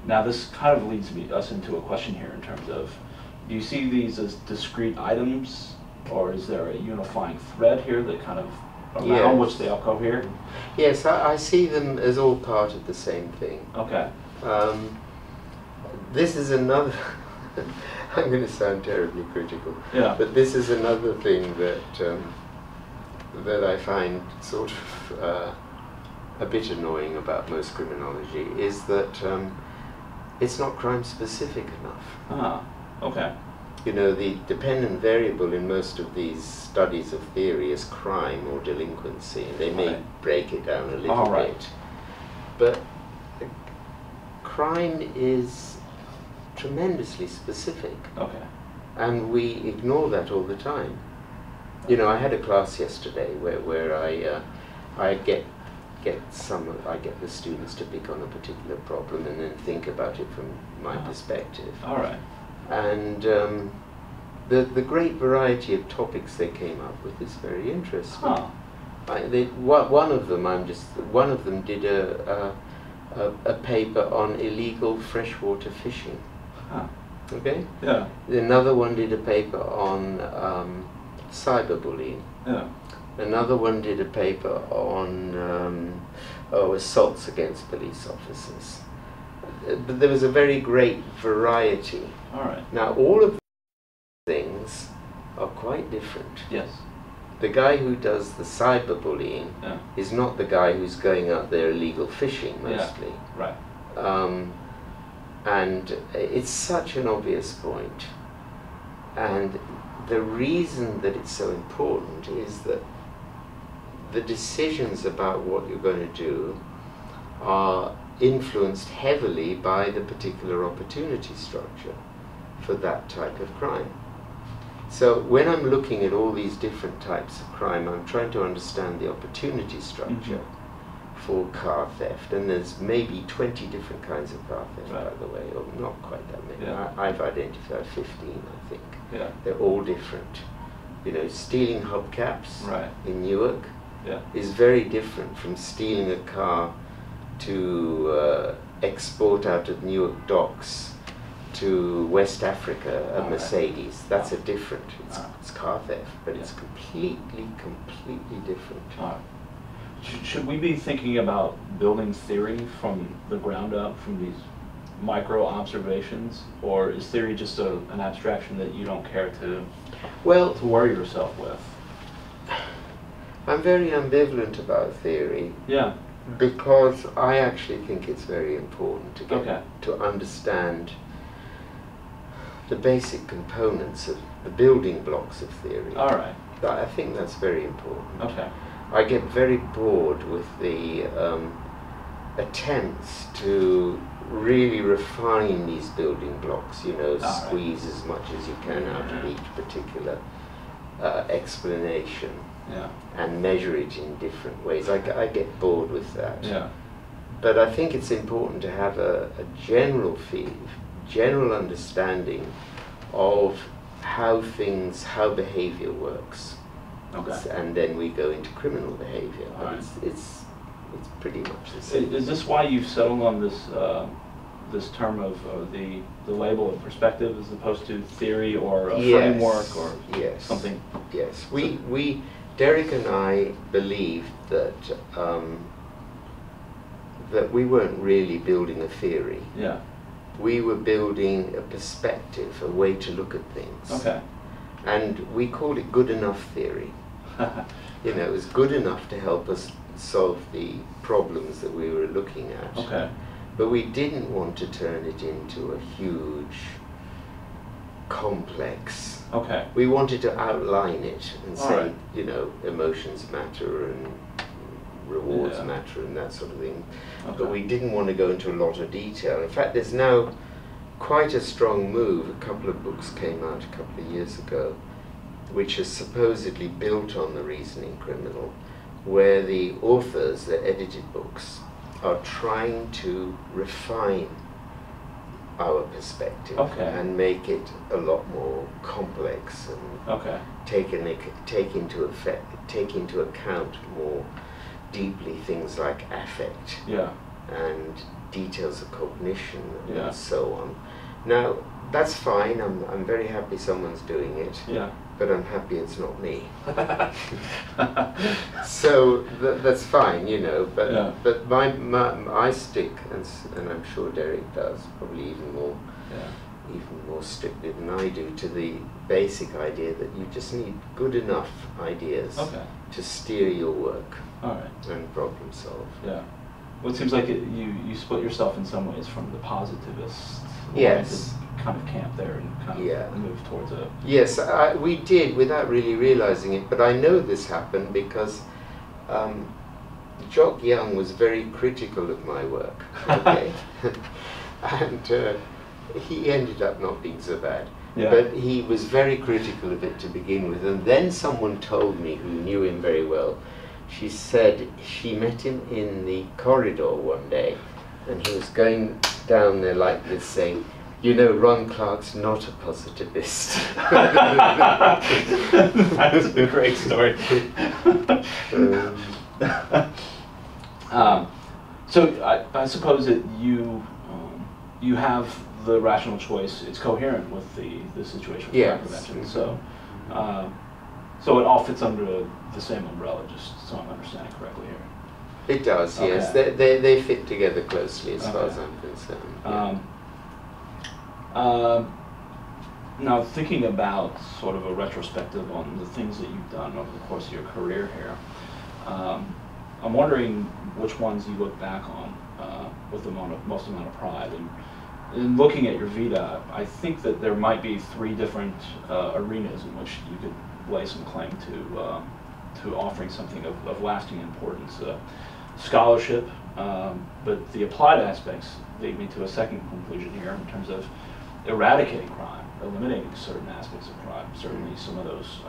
Now this kind of leads us into a question here in terms of, do you see these as discrete items, or is there a unifying thread here that kind of around which they all cohere? Yes, I see them as all part of the same thing. Okay. This is another, I'm going to sound terribly critical, yeah. But this is another thing that that I find sort of a bit annoying about most criminology, is that it's not crime specific enough. Ah, okay. You know, the dependent variable in most of these studies of theory is crime or delinquency, and they may break it down a little bit. But crime is tremendously specific. Okay. And we ignore that all the time. You know, I had a class yesterday where I get the students to pick on a particular problem and then think about it from my perspective. All right. And the great variety of topics they came up with is very interesting. Huh. One of them did a paper on illegal freshwater fishing. Huh. Okay. Yeah. Another one did a paper on cyberbullying. Yeah. Another one did a paper on assaults against police officers. But there was a very great variety. All right. Now, all of these things are quite different. Yes. The guy who does the cyberbullying is not the guy who's going out there illegal fishing, mostly. Yeah. Right. And it's such an obvious point. And the reason that it's so important is that the decisions about what you're going to do are influenced heavily by the particular opportunity structure for that type of crime. So when I'm looking at all these different types of crime, I'm trying to understand the opportunity structure for car theft, and there's maybe 20 different kinds of car theft, by the way, or not quite that many. Yeah. I've identified 15, I think. Yeah. They're all different. You know, stealing hubcaps in Newark is very different from stealing a car to export out of Newark docks to West Africa, a Mercedes. That's a different, it's car theft, but it's completely different. Should we be thinking about building theory from the ground up, from these micro observations, or is theory just an abstraction that you don't care to worry yourself with? I'm very ambivalent about theory. Yeah. Because I actually think it's very important to get to understand the basic components of the building blocks of theory. All right. I think that's very important. Okay. I get very bored with the attempts to really refine these building blocks, you know, squeeze as much as you can out of each particular explanation. Yeah. And measure it in different ways. I get bored with that. Yeah. But I think it's important to have a general understanding of how behavior works. Okay. And then we go into criminal behavior. But it's pretty much the same. Is this why you've settled on this this term of the label of perspective as opposed to theory or a Yes. framework or Yes. something? Yes, we Derek and I believed that that we weren't really building a theory. Yeah. We were building a perspective, a way to look at things. Okay. And we called it good enough theory. You know, it was good enough to help us solve the problems that we were looking at. Okay. But we didn't want to turn it into a huge, complex. Okay. We wanted to outline it and say, Alright. you know, emotions matter and rewards Yeah. matter and that sort of thing. Okay. But we didn't want to go into a lot of detail. In fact, there's now quite a strong move. A couple of books came out a couple of years ago, which is supposedly built on the reasoning criminal, where the authors, the edited books, are trying to refine our perspective and make it a lot more complex and take into account more deeply things like affect and details of cognition and so on. Now that's fine. I'm very happy someone's doing it. Yeah. But I'm happy it's not me. So that's fine, you know. But I stick, and I'm sure Derek does, probably even more strictly than I do, to the basic idea that you just need good enough ideas to steer your work and problem solve. Yeah. Well, it seems like you split yourself in some ways from the positivist kind of camp there and kind of move towards a... Yes, we did without really realizing it, but I know this happened because Jock Young was very critical of my work, okay? And he ended up not being so bad. Yeah. But he was very critical of it to begin with, and then someone told me, who knew him very well, she said she met him in the corridor one day, and he was going down there like this saying, you know, Ron Clarke's not a positivist. That's a great story. So I suppose that you have the rational choice. It's coherent with the situational prevention. So so it all fits under the same umbrella. Just so I'm understanding correctly here. It does. Yes, they fit together closely as far as I'm concerned. Now, thinking about sort of a retrospective on the things that you've done over the course of your career here, I'm wondering which ones you look back on with the most amount of pride. And in looking at your vita, I think that there might be three different arenas in which you could lay some claim to offering something of lasting importance. Scholarship, but the applied aspects lead me to a second conclusion here in terms of eradicating crime, eliminating certain aspects of crime. Certainly some of those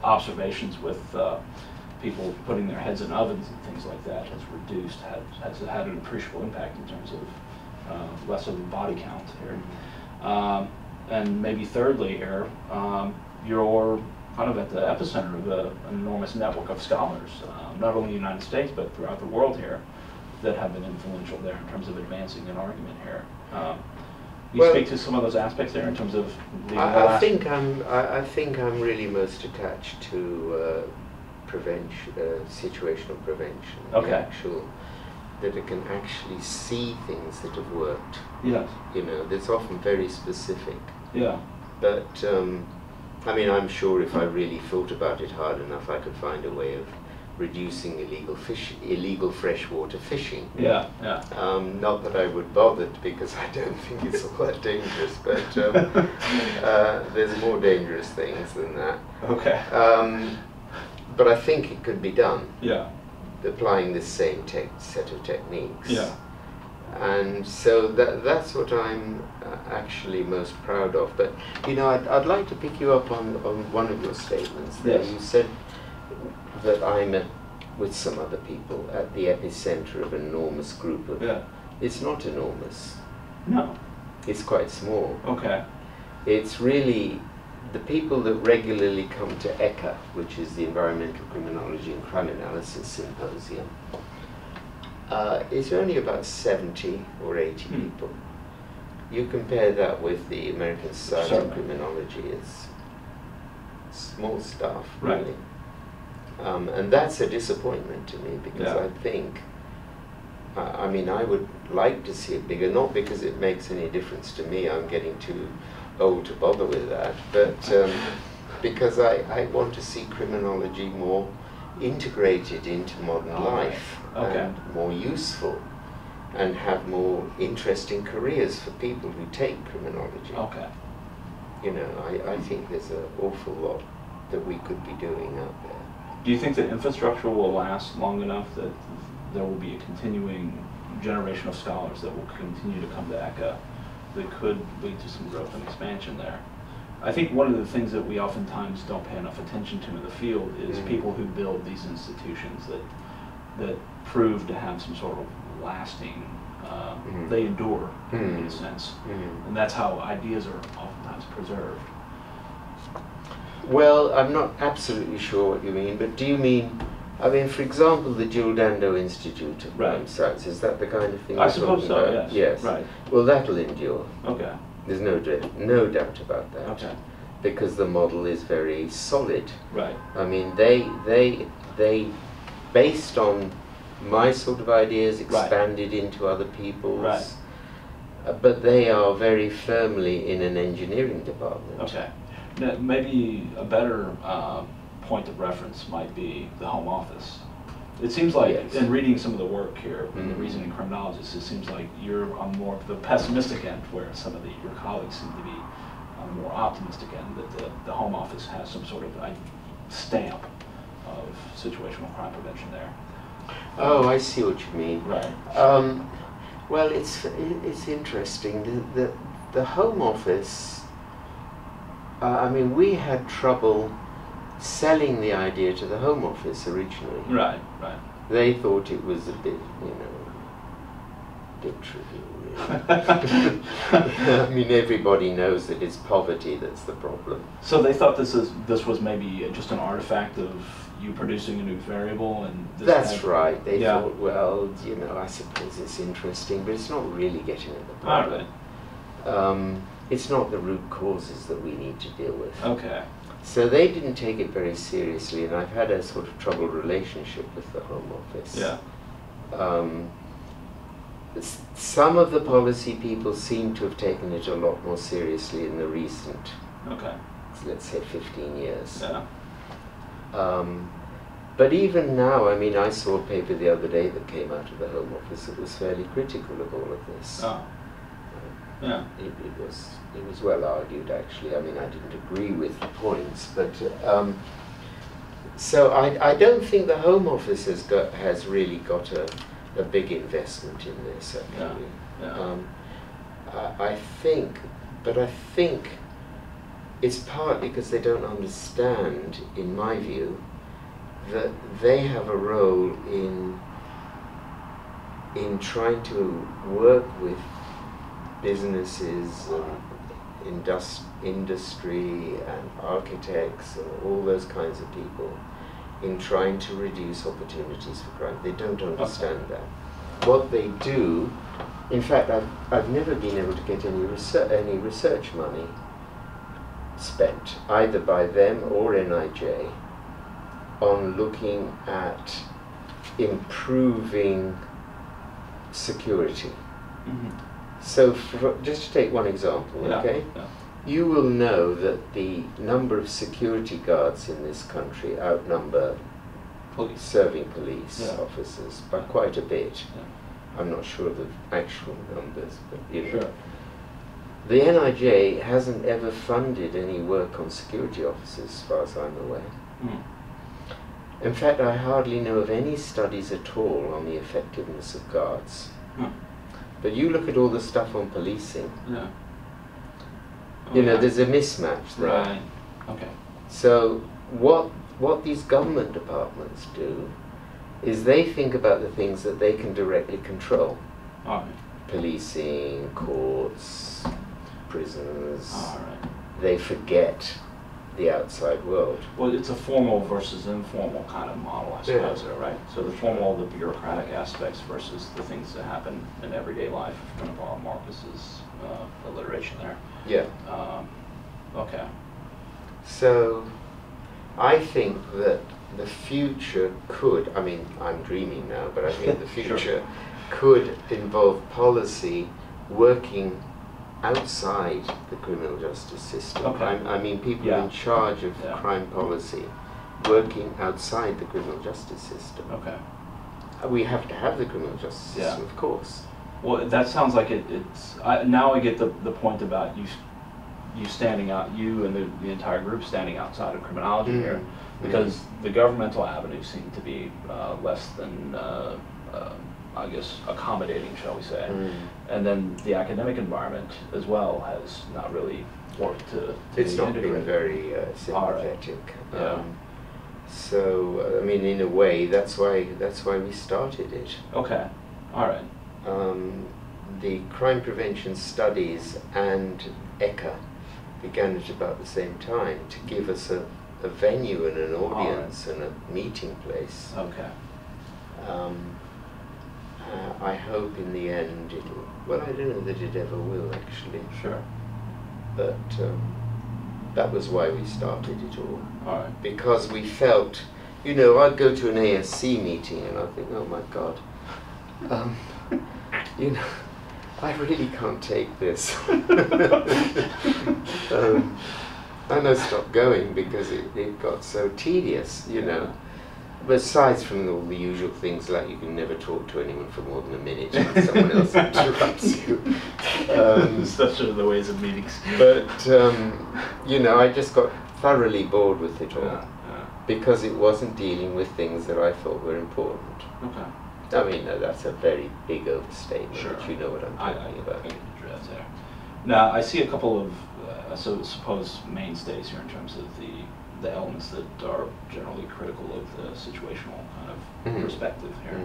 observations with people putting their heads in ovens and things like that has had an appreciable impact in terms of less of a body count here. And maybe thirdly here, you're kind of at the epicenter of an enormous network of scholars, not only in the United States but throughout the world here, that have been influential there in terms of advancing an argument here. You speak to some of those aspects there in terms of the I think I'm really most attached to prevention, situational prevention. Okay. That it can actually see things that have worked. Yes. You know, that's often very specific. Yeah. But I mean, I'm sure if I really thought about it hard enough, I could find a way of reducing illegal freshwater fishing. Yeah. Not that I would bother, because I don't think it's all that dangerous, but there's more dangerous things than that. Okay. But I think it could be done. Yeah. Applying this same set of techniques. Yeah. And so that's what I'm actually most proud of. But you know, I'd like to pick you up on one of your statements there. Yes. You said that I'm with some other people at the epicenter of an enormous group of... Yeah. It's not enormous. No. It's quite small. Okay. It's really the people that regularly come to ECCA, which is the Environmental Criminology and Crime Analysis Symposium. It's only about 70 or 80 people. you compare that with the American Society of Certainly. Criminology, it's small stuff, Right. really. And that's a disappointment to me, because Yeah. I think, I mean, I would like to see it bigger, not because it makes any difference to me, I'm getting too old to bother with that, but because I want to see criminology more integrated into modern life, Okay. and more useful, and have more interesting careers for people who take criminology. Okay. You know, I think there's an awful lot that we could be doing out there. Do you think that infrastructure will last long enough that there will be a continuing generation of scholars that will continue to come to ECHA that could lead to some growth and expansion there? I think one of the things that we oftentimes don't pay enough attention to in the field is people who build these institutions that prove to have some sort of lasting, they endure in a sense, and that's how ideas are oftentimes preserved. Well, I'm not absolutely sure what you mean, but do you mean, I mean, for example, the Jules Dando Institute of Right. Crime Science, is that the kind of thing I you're suppose talking so, about? yes. Yes. Right. Well, that'll endure. Okay. There's no doubt about that. Okay. Because the model is very solid. Right. I mean, they based on my sort of ideas, expanded into other people's. Right. But they are very firmly in an engineering department. Okay. Now, maybe a better point of reference might be the Home Office. It seems like, Yes. in reading some of the work here, and the reasoning criminologists, it seems like you're on more of the pessimistic end, where some of your colleagues seem to be on the more optimistic end, that the Home Office has some sort of stamp of situational crime prevention there. Oh, I see what you mean. Right. Well, it's interesting. The Home Office. I mean, we had trouble selling the idea to the Home Office originally. Right. Right. They thought it was a bit, bit trivial, really. I mean, everybody knows that it's poverty that's the problem. So they thought this was maybe just an artifact of you producing a new variable, and this That's right. They Yeah. thought, well, I suppose it's interesting, but it's not really getting at the All problem. right. It's not the root causes that we need to deal with. Okay. So they didn't take it very seriously, and I've had a sort of troubled relationship with the Home Office. Yeah. Some of the policy people seem to have taken it a lot more seriously in the recent, Okay. let's say, 15 years. Yeah. But even now, I mean, I saw a paper the other day that came out of the Home Office that was fairly critical of all of this. Oh. Yeah. It was well argued, actually. I mean, I didn't agree with the points, but so I don't think the Home Office has really got a big investment in this, actually. Yeah. I think it's partly because they don't understand, in my view, that they have a role in trying to work with businesses and industry and architects and all those kinds of people in trying to reduce opportunities for crime. They don't understand that. What they do, in fact, I've never been able to get any research money spent, either by them or NIJ, on looking at improving security. Mm-hmm. So, just to take one example, Yeah. okay? Yeah. You will know that the number of security guards in this country outnumber Police. serving police Yeah. officers by quite a bit. Yeah. I'm not sure of the actual numbers, but you know. Sure. The NIJ hasn't ever funded any work on security officers, as far as I'm aware. Mm. In fact, I hardly know of any studies at all on the effectiveness of guards. Huh. But you look at all the stuff on policing, Yeah. you know, Okay. there's a mismatch there. Right. Okay. So what these government departments do is they think about the things that they can directly control. All right. Policing, courts, prisons. All right. They forget the outside world. Well, it's a formal versus informal kind of model, I suppose, there, right? So the formal, the bureaucratic aspects versus the things that happen in everyday life. If you're going to borrow Marcus's alliteration there. Yeah. Okay. So I think that the future could, I mean, I'm dreaming now, but I think the future Sure. could involve policy working outside the criminal justice system. Okay. I mean, people Yeah. in charge of Yeah. crime policy working outside the criminal justice system. Okay. We have to have the criminal justice Yeah. system, of course. Well, that sounds like now I get the point about you standing out, you and the entire group standing outside of criminology here, because the governmental avenues seem to be less than, I guess, accommodating, shall we say. And then the academic environment as well has not really worked to It's be not been integrated. very sympathetic. Yeah. So, I mean, in a way, that's why we started it. Okay, all right. The crime prevention studies and ECHA began at about the same time to give us a venue and an audience and a meeting place. Okay. I hope in the end it'll, well, I don't know that it ever will actually, Sure. but that was why we started it all. All right. Because we felt, you know, I'd go to an ASC meeting and I'd think, oh my God, you know, I really can't take this. And I stopped going because it got so tedious, you know. Besides from all the usual things like you can never talk to anyone for more than a minute when someone else interrupts you. Such are the ways of meetings. But, you know, I just got thoroughly bored with it all because it wasn't dealing with things that I thought were important. Okay. I mean, that's a very big overstatement, Sure. but you know what I'm talking about. I can address there. Now, I see a couple of, suppose, mainstays here in terms of the elements that are generally critical of the situational kind of perspective here.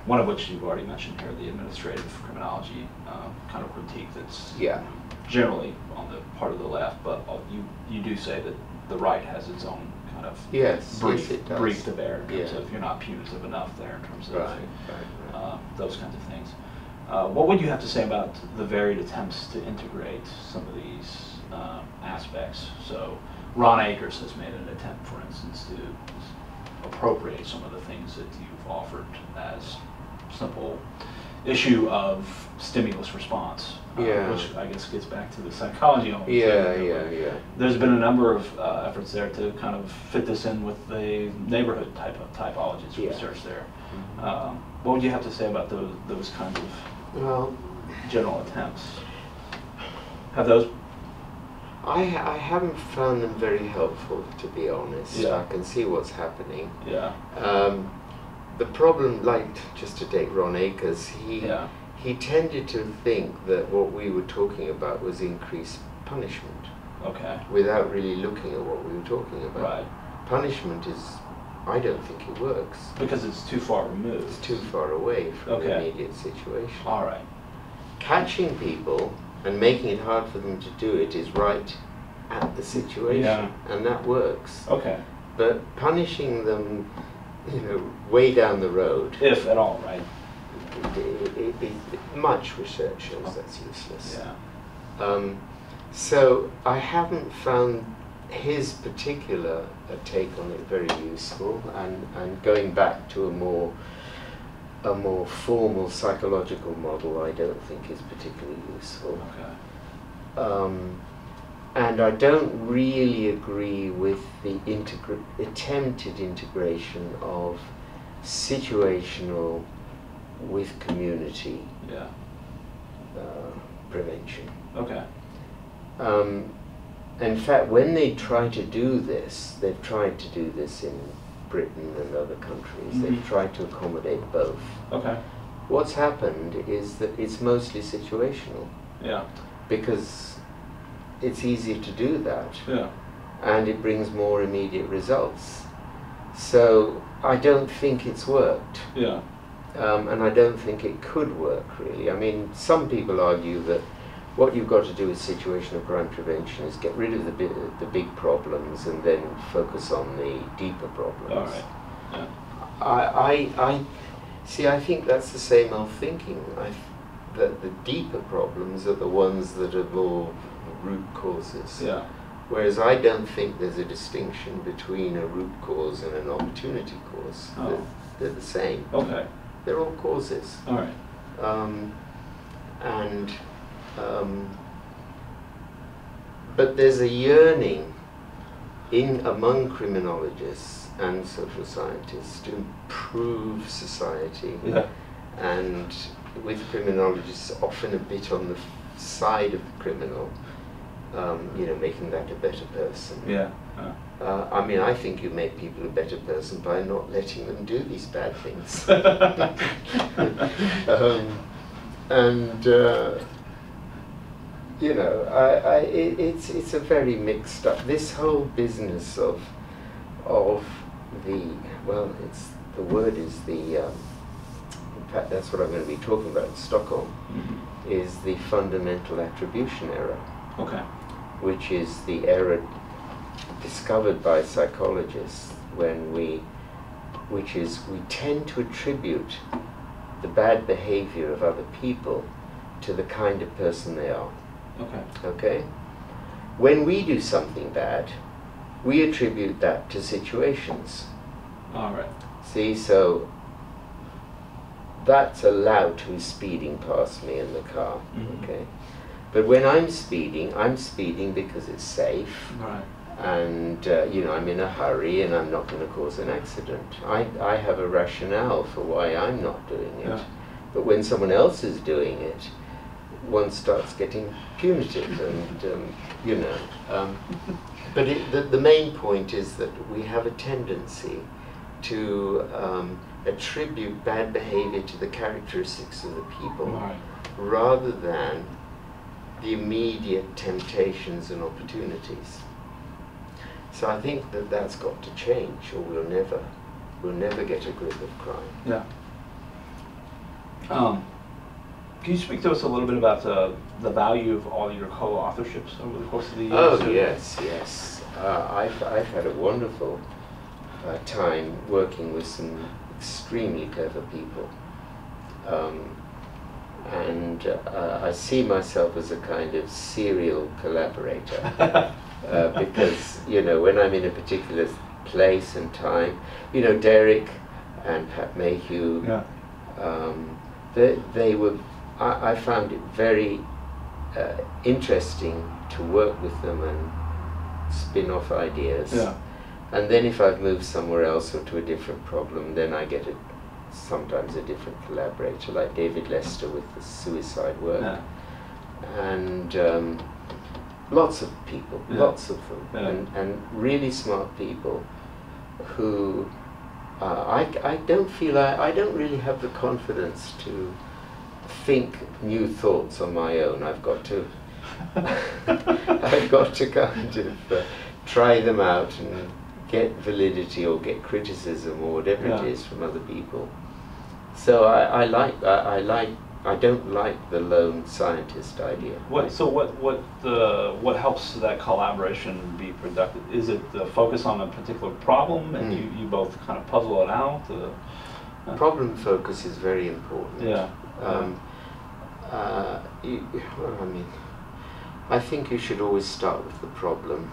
One of which you've already mentioned here, the administrative criminology kind of critique that's generally on the part of the left, but you do say that the right has its own kind of brief to bear in terms of you're not punitive enough there in terms of those kinds of things. What would you have to say about the varied attempts to integrate some of these aspects? So Ron Akers has made an attempt, for instance, to appropriate some of the things that you've offered as simple issue of stimulus response, which I guess gets back to the psychology element. There's been a number of efforts there to kind of fit this in with the neighborhood type of typologies research there. What would you have to say about those kinds of general attempts? Have those? I haven't found them very helpful, to be honest. I can see what's happening. The problem, like, just to take Ron Akers, he tended to think that what we were talking about was increased punishment. Okay. Without really looking at what we were talking about. Right. Punishment is, I don't think it works. Because it's too far removed. It's too far away from the immediate situation. All right. Catching people and making it hard for them to do it is right at the situation, and that works. Okay. But punishing them, you know, way down the road, if at all, right? Much research shows that's useless. So I haven't found his particular take on it very useful, and going back to a more formal psychological model I don't think is particularly useful. Okay. And I don't really agree with the attempted integration of situational with community prevention. Okay. In fact, when they try to do this, they've tried to do this in Britain and other countries, they've tried to accommodate both. Okay. What's happened is that it's mostly situational. Yeah. Because it's easier to do that. Yeah. And it brings more immediate results. So I don't think it's worked. Yeah. And I don't think it could work, really. I mean, some people argue that what you've got to do with situational crime prevention is get rid of the big problems and then focus on the deeper problems. All right. Yeah. I see. I think that's the same old thinking. That the deeper problems are the ones that are more root causes. Yeah. Whereas I don't think there's a distinction between a root cause and an opportunity cause. Oh. They're the same. Okay. They're all causes. All right. But there's a yearning among criminologists and social scientists to improve society. Yeah. And with criminologists, often a bit on the side of the criminal, making that a better person. Yeah. I mean, I think you make people a better person by not letting them do these bad things. It's a very mixed up. This whole business of the in fact that's what I'm going to be talking about in Stockholm, is the fundamental attribution error. Okay. Which is the error discovered by psychologists which is we tend to attribute the bad behavior of other people to the kind of person they are. Okay. Okay? When we do something bad, we attribute that to situations. All right. See, so that's a lout who's speeding past me in the car. Okay? But when I'm speeding because it's safe. Right. And I'm in a hurry and I'm not going to cause an accident. I have a rationale for why I'm not doing it. Yeah. But when someone else is doing it, one starts getting punitive but the main point is that we have a tendency to attribute bad behavior to the characteristics of the people, Right. rather than the immediate temptations and opportunities. So I think that's got to change, or we'll never get a grip of crime. Yeah. Can you speak to us a little bit about the value of all your co-authorships over the course of the years? Oh yes. I've had a wonderful time working with some extremely clever people, and I see myself as a kind of serial collaborator. Because when I'm in a particular place and time, Derek and Pat Mayhew, Yeah. they were. I found it very interesting to work with them and spin off ideas. Yeah. And then if I've moved somewhere else or to a different problem, then I get sometimes a different collaborator, like David Lester with the suicide work, Yeah. and lots of people, Yeah. lots of them, Yeah. and really smart people who I don't feel I don't really have the confidence to think new thoughts on my own. I've got to kind of try them out and get validity or get criticism or whatever it Yeah. is from other people. So I don't like the lone scientist idea. What helps that collaboration be productive? Is it the focus on a particular problem and you both kind of puzzle it out? Problem focus is very important. Yeah. I think you should always start with the problem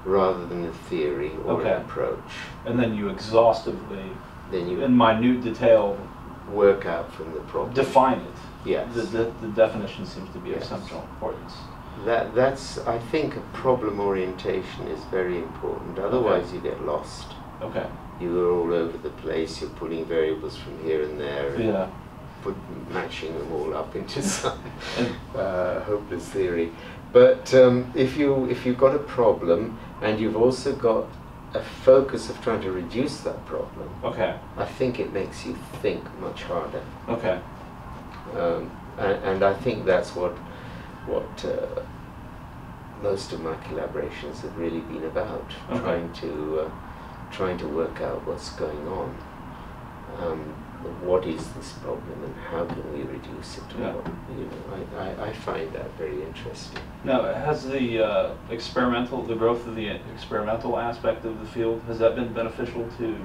rather than a theory or an approach. And then you exhaustively, Then you in minute detail, work out from the problem. define it. Yes. The definition seems to be of Yes. central importance. That's I think a problem orientation is very important. Otherwise you get lost. Okay. You're all over the place. You're pulling variables from here and there. And Yeah. matching them all up into some hopeless theory. But if you've got a problem and you've also got a focus of trying to reduce that problem, Okay. I think it makes you think much harder. Okay. And I think that's what most of my collaborations have really been about, Okay. trying to work out what's going on. what is this problem and how can we reduce it? Yeah. Or, you know, I find that very interesting. Now, has the the growth of the experimental aspect of the field, has that been beneficial to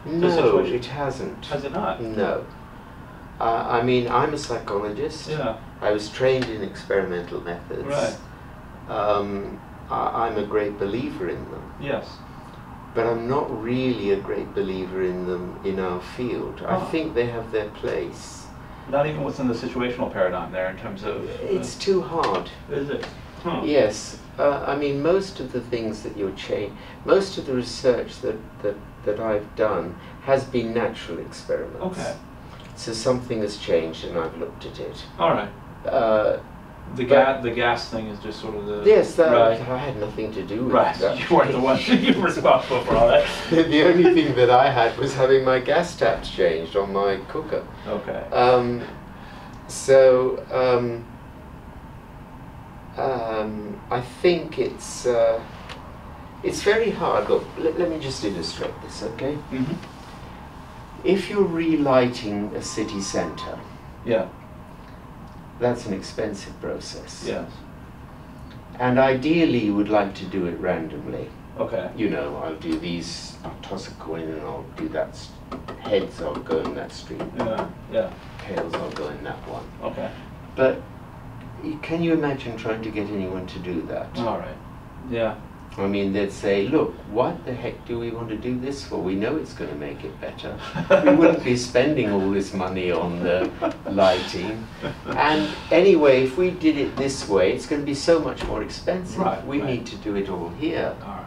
the No, situation? it hasn't. Has it not? No. I mean, I'm a psychologist. Yeah. I was trained in experimental methods. Right. I'm a great believer in them. Yes. But I'm not really a great believer in them in our field. I think they have their place. Not even within the situational paradigm there in terms of... It's too hard. Is it? Huh. Yes. I mean, most of the things that most of the research that I've done has been natural experiments. Okay. So something has changed and I've looked at it. All right. The gas thing is just sort of the... Yes, right. I had nothing to do with Right, that. you weren't the one you were responsible for all that. The only thing that I had was having my gas taps changed on my cooker. Okay. I think it's very hard. Look, let me just illustrate this, okay? Mm-hmm. If you're relighting a city centre, Yeah. that's an expensive process. Yes. And ideally you would like to do it randomly. Okay. You know, I'll do these, I'll toss a coin and I'll do that. Heads, I'll go in that street. Yeah. Yeah. Tails, I'll go in that one. Okay. But can you imagine trying to get anyone to do that? All right. Yeah. I mean, they'd say, look, what the heck do we want to do this for? We know it's going to make it better. We wouldn't be spending all this money on the lighting. And anyway, if we did it this way, it's going to be so much more expensive. Right, we right. need to do it all here. All right.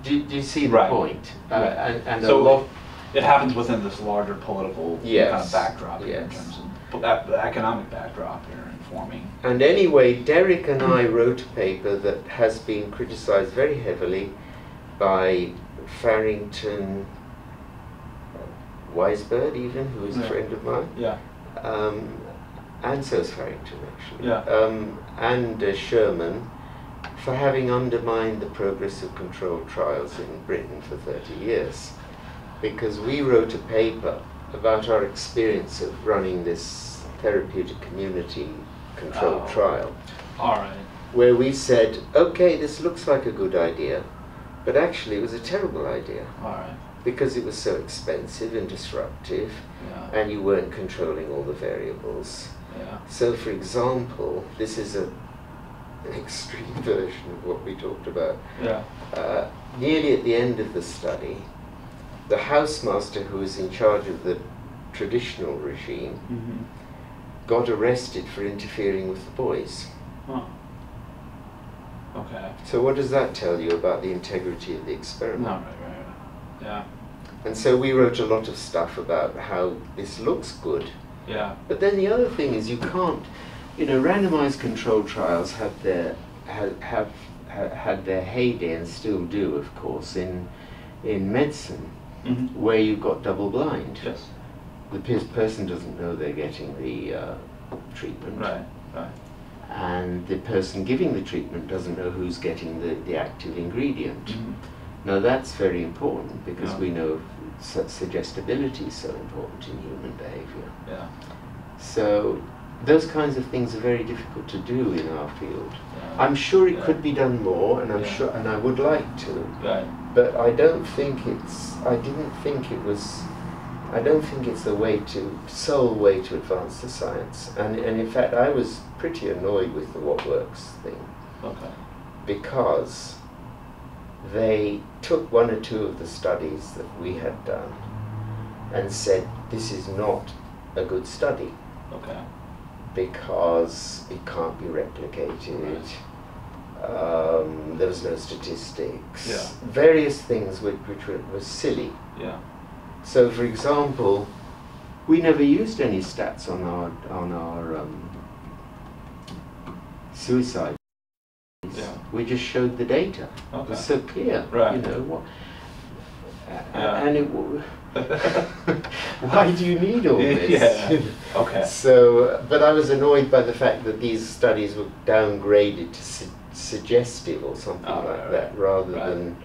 Do you see the Right. point? Right. And So a lot, it happens within this larger political Yes. kind of backdrop here in Yes. terms of the economic backdrop here informing. And anyway, Derek and I wrote a paper that has been criticized very heavily by Farrington Weisberg, even, who is a Yeah. friend of mine. Yeah. And so is Farrington, actually. Yeah. And Sherman, for having undermined the progressive controlled trials in Britain for 30 years. Because we wrote a paper about our experience of running this therapeutic community controlled trial, All right. where we said, okay, this looks like a good idea, but actually it was a terrible idea All right. because it was so expensive and disruptive, Yeah. and you weren't controlling all the variables. Yeah. So, for example, this is an extreme version of what we talked about. Yeah. Nearly at the end of the study, the housemaster who was in charge of the traditional regime Mm-hmm. got arrested for interfering with the boys. Huh. Okay. So what does that tell you about the integrity of the experiment? No, right. Yeah. And so we wrote a lot of stuff about how this looks good. Yeah. But then the other thing is you can't, you know, randomized controlled trials have had their heyday and still do, of course, in medicine, Mm-hmm. where you've got double blind. Yes. The person doesn't know they're getting the treatment. Right. Right. And the person giving the treatment doesn't know who's getting the active ingredient. Mm-hmm. Now that's very important because Yeah. we know suggestibility is so important in human behavior. Yeah. So those kinds of things are very difficult to do in our field. Yeah. I'm sure it Yeah. could be done more, and I'm Yeah. sure, and I would like to, Right. but I don't think it's the sole way to advance the science. And in fact, I was pretty annoyed with the what works thing, Okay. because they took one or two of the studies that we had done and said, this is not a good study Okay. because it can't be replicated. There was no statistics. Yeah. Various things which were silly. Yeah. So, for example, we never used any stats on our suicide. Yeah. We just showed the data. It Okay. was so clear. Right. You know what? Yeah. And why do you need all this? Yeah. Okay. So, but I was annoyed by the fact that these studies were downgraded to suggestive or something Oh, like right, that, rather right. than.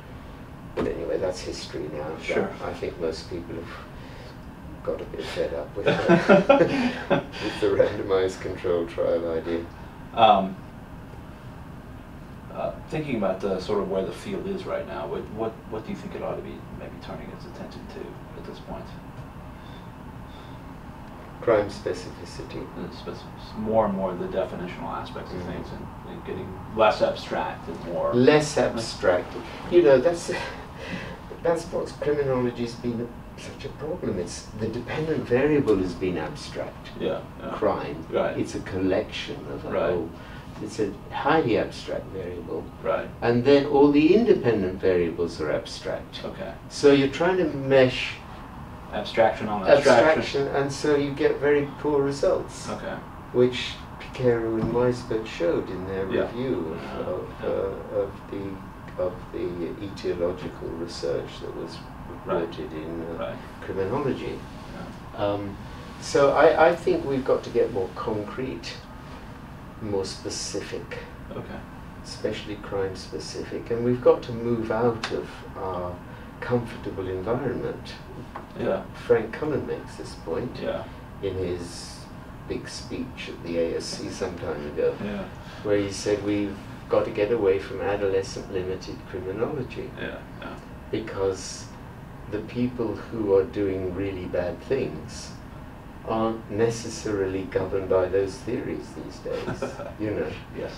But anyway, that's history now. Sure. I think most people have got a bit fed up with the, with the randomized controlled trial idea. Thinking about the sort of where the field is right now, what do you think it ought to be maybe turning its attention to at this point? Crime specificity. More and more the definitional aspects of things and getting less abstract and more... Less abstract. You know, that's what criminology's been such a problem. It's the dependent variable has been abstract. Yeah. Crime. Right. It's a collection of a Right. whole. It's a highly abstract variable. Right. And then all the independent variables are abstract. Okay. So you're trying to mesh Abstraction on abstraction. and so you get very poor results. Okay. Which Picaro and Weisberg showed in their Yeah. review of the etiological research that was reported in Criminology. Yeah. So I think we've got to get more concrete, more specific, Okay. especially crime specific, and we've got to move out of our comfortable environment. Yeah. Frank Cullen makes this point Yeah. in his big speech at the ASC some time ago, Yeah. where he said we've got to get away from adolescent limited criminology, Yeah. Yeah. because the people who are doing really bad things aren't necessarily governed by those theories these days, you know. Yes.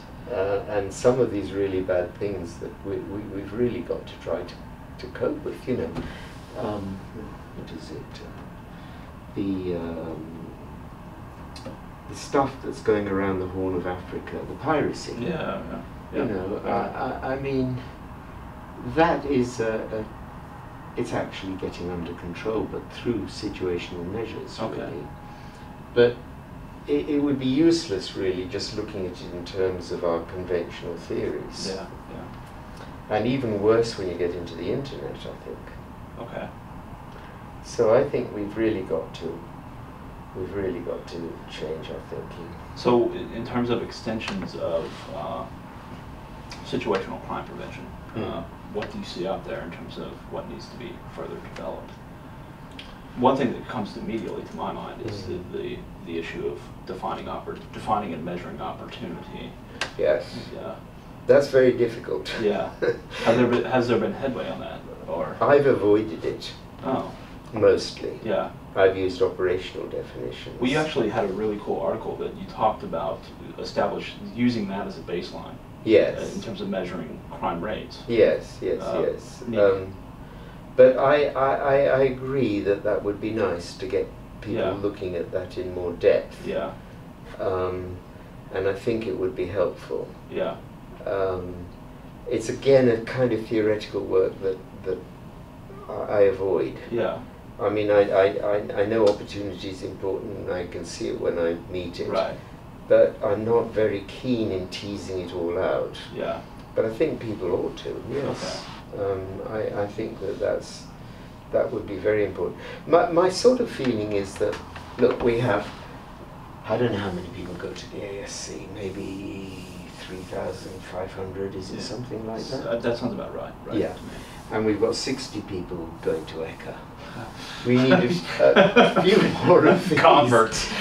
And some of these really bad things that we've really got to try to cope with, you know. What is it? The stuff that's going around the Horn of Africa, the piracy. Yeah. You know, I mean, that is it's actually getting under control, but through situational measures, Okay. really. But it would be useless, really, just looking at it in terms of our conventional theories. Yeah. Yeah. And even worse when you get into the internet, I think. Okay. So I think we've really got to change our thinking. So, in terms of extensions of situational crime prevention, what do you see out there in terms of what needs to be further developed? One thing that comes immediately to my mind is the issue of defining and measuring opportunity. Yes. Yeah. That's very difficult. Yeah. Has there been headway on that, or? I've avoided it. Oh. Mostly. Yeah. I've used operational definitions. We actually had a really cool article that you talked about using that as a baseline. Yes. In terms of measuring crime rates. Yes. But I agree that would be nice to get people looking at that in more depth. Yeah. And I think it would be helpful. Yeah. It's again a kind of theoretical work that I avoid. Yeah. I mean, I know opportunity is important, and I can see it when I meet it. Right. But I'm not very keen in teasing it all out. Yeah. But I think people ought to. Yes. Okay. I think that would be very important. My sort of feeling is that, look, we have, I don't know how many people go to the ASC, maybe 3,500, is it something like that? That sounds about right. Yeah. To me. And we've got 60 people going to ECHA. We need a few more of these. Converts.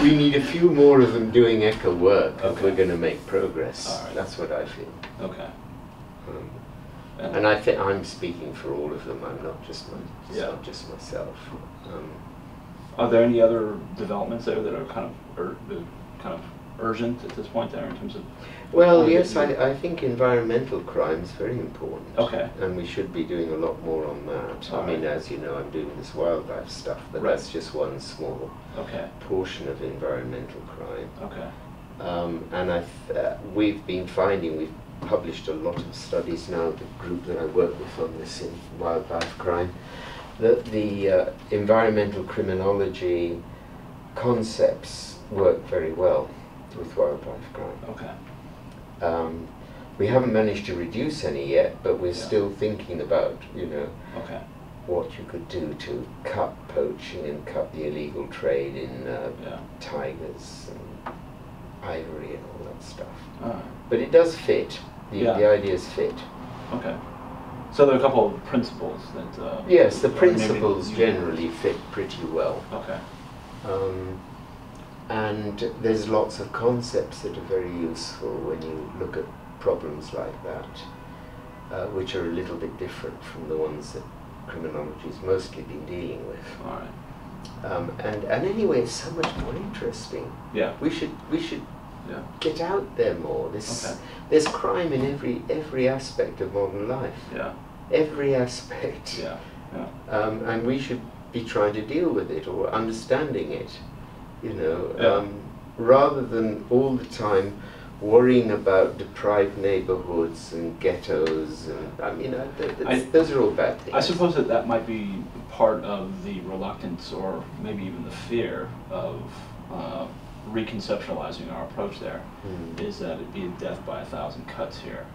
We need a few more of them doing ECHA work if Okay. we're going to make progress. All right. That's what I feel. Okay. And I think I'm speaking for all of them. I'm not just not just myself. Are there any other developments there that are kind of urgent at this point there in terms of? Well, yes, I think environmental crime is very important. Okay. And we should be doing a lot more on that. I mean, as you know, I'm doing this wildlife stuff, but that's just one small portion of environmental crime. Okay. And we've been finding, we've published a lot of studies now, the group that I work with on this in wildlife crime, that the environmental criminology concepts work very well with wildlife crime. Okay. We haven't managed to reduce any yet, but we're still thinking about, what you could do to cut poaching and cut the illegal trade in tigers and ivory and all that stuff. But it does fit. The ideas fit. Okay. So there are a couple of principles that... yes, the maybe principles generally fit pretty well. Okay. And there's lots of concepts that are very useful when you look at problems like that, which are a little bit different from the ones that criminology has mostly been dealing with. All right. And anyway, it's so much more interesting. Yeah. We should Yeah. get out there more. There's crime in every aspect of modern life. Yeah. Every aspect. Yeah. Yeah. And we should be trying to deal with it or understanding it, you know, rather than all the time worrying about deprived neighborhoods and ghettos, and I mean, those are all bad things. I suppose that might be part of the reluctance, or maybe even the fear of reconceptualizing our approach there, is that it'd be a death by 1,000 cuts here.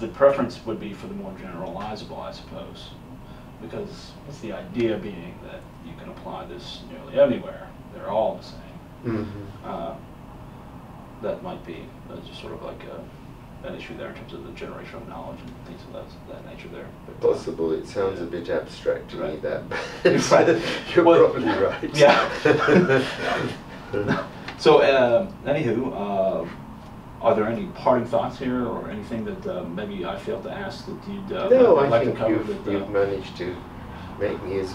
The preference would be for the more generalizable, I suppose, because it's the idea being that you can apply this nearly anywhere. They're all the same. That might be just sort of like an issue there in terms of the generation of knowledge and things of that nature there. But, possible. It sounds a bit abstract to me, that. Right. You're probably right. Yeah. So, anywho, are there any parting thoughts here, or anything that maybe I failed to ask that you'd no, like I think to cover? you've managed to make me as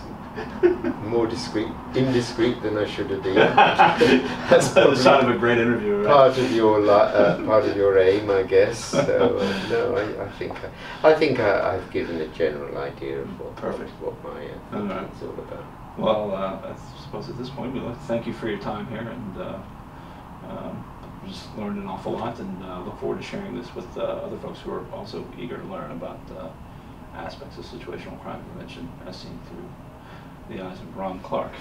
more indiscreet than I should have been. That's the sound of a great interview, right? Part of your aim, I guess. So no, I think I've given a general idea of what my thinking's all about. Well, I suppose at this point we'd like to thank you for your time here, and we just learned an awful lot, and look forward to sharing this with other folks who are also eager to learn about aspects of situational crime prevention as seen through the eyes of Ron Clarke.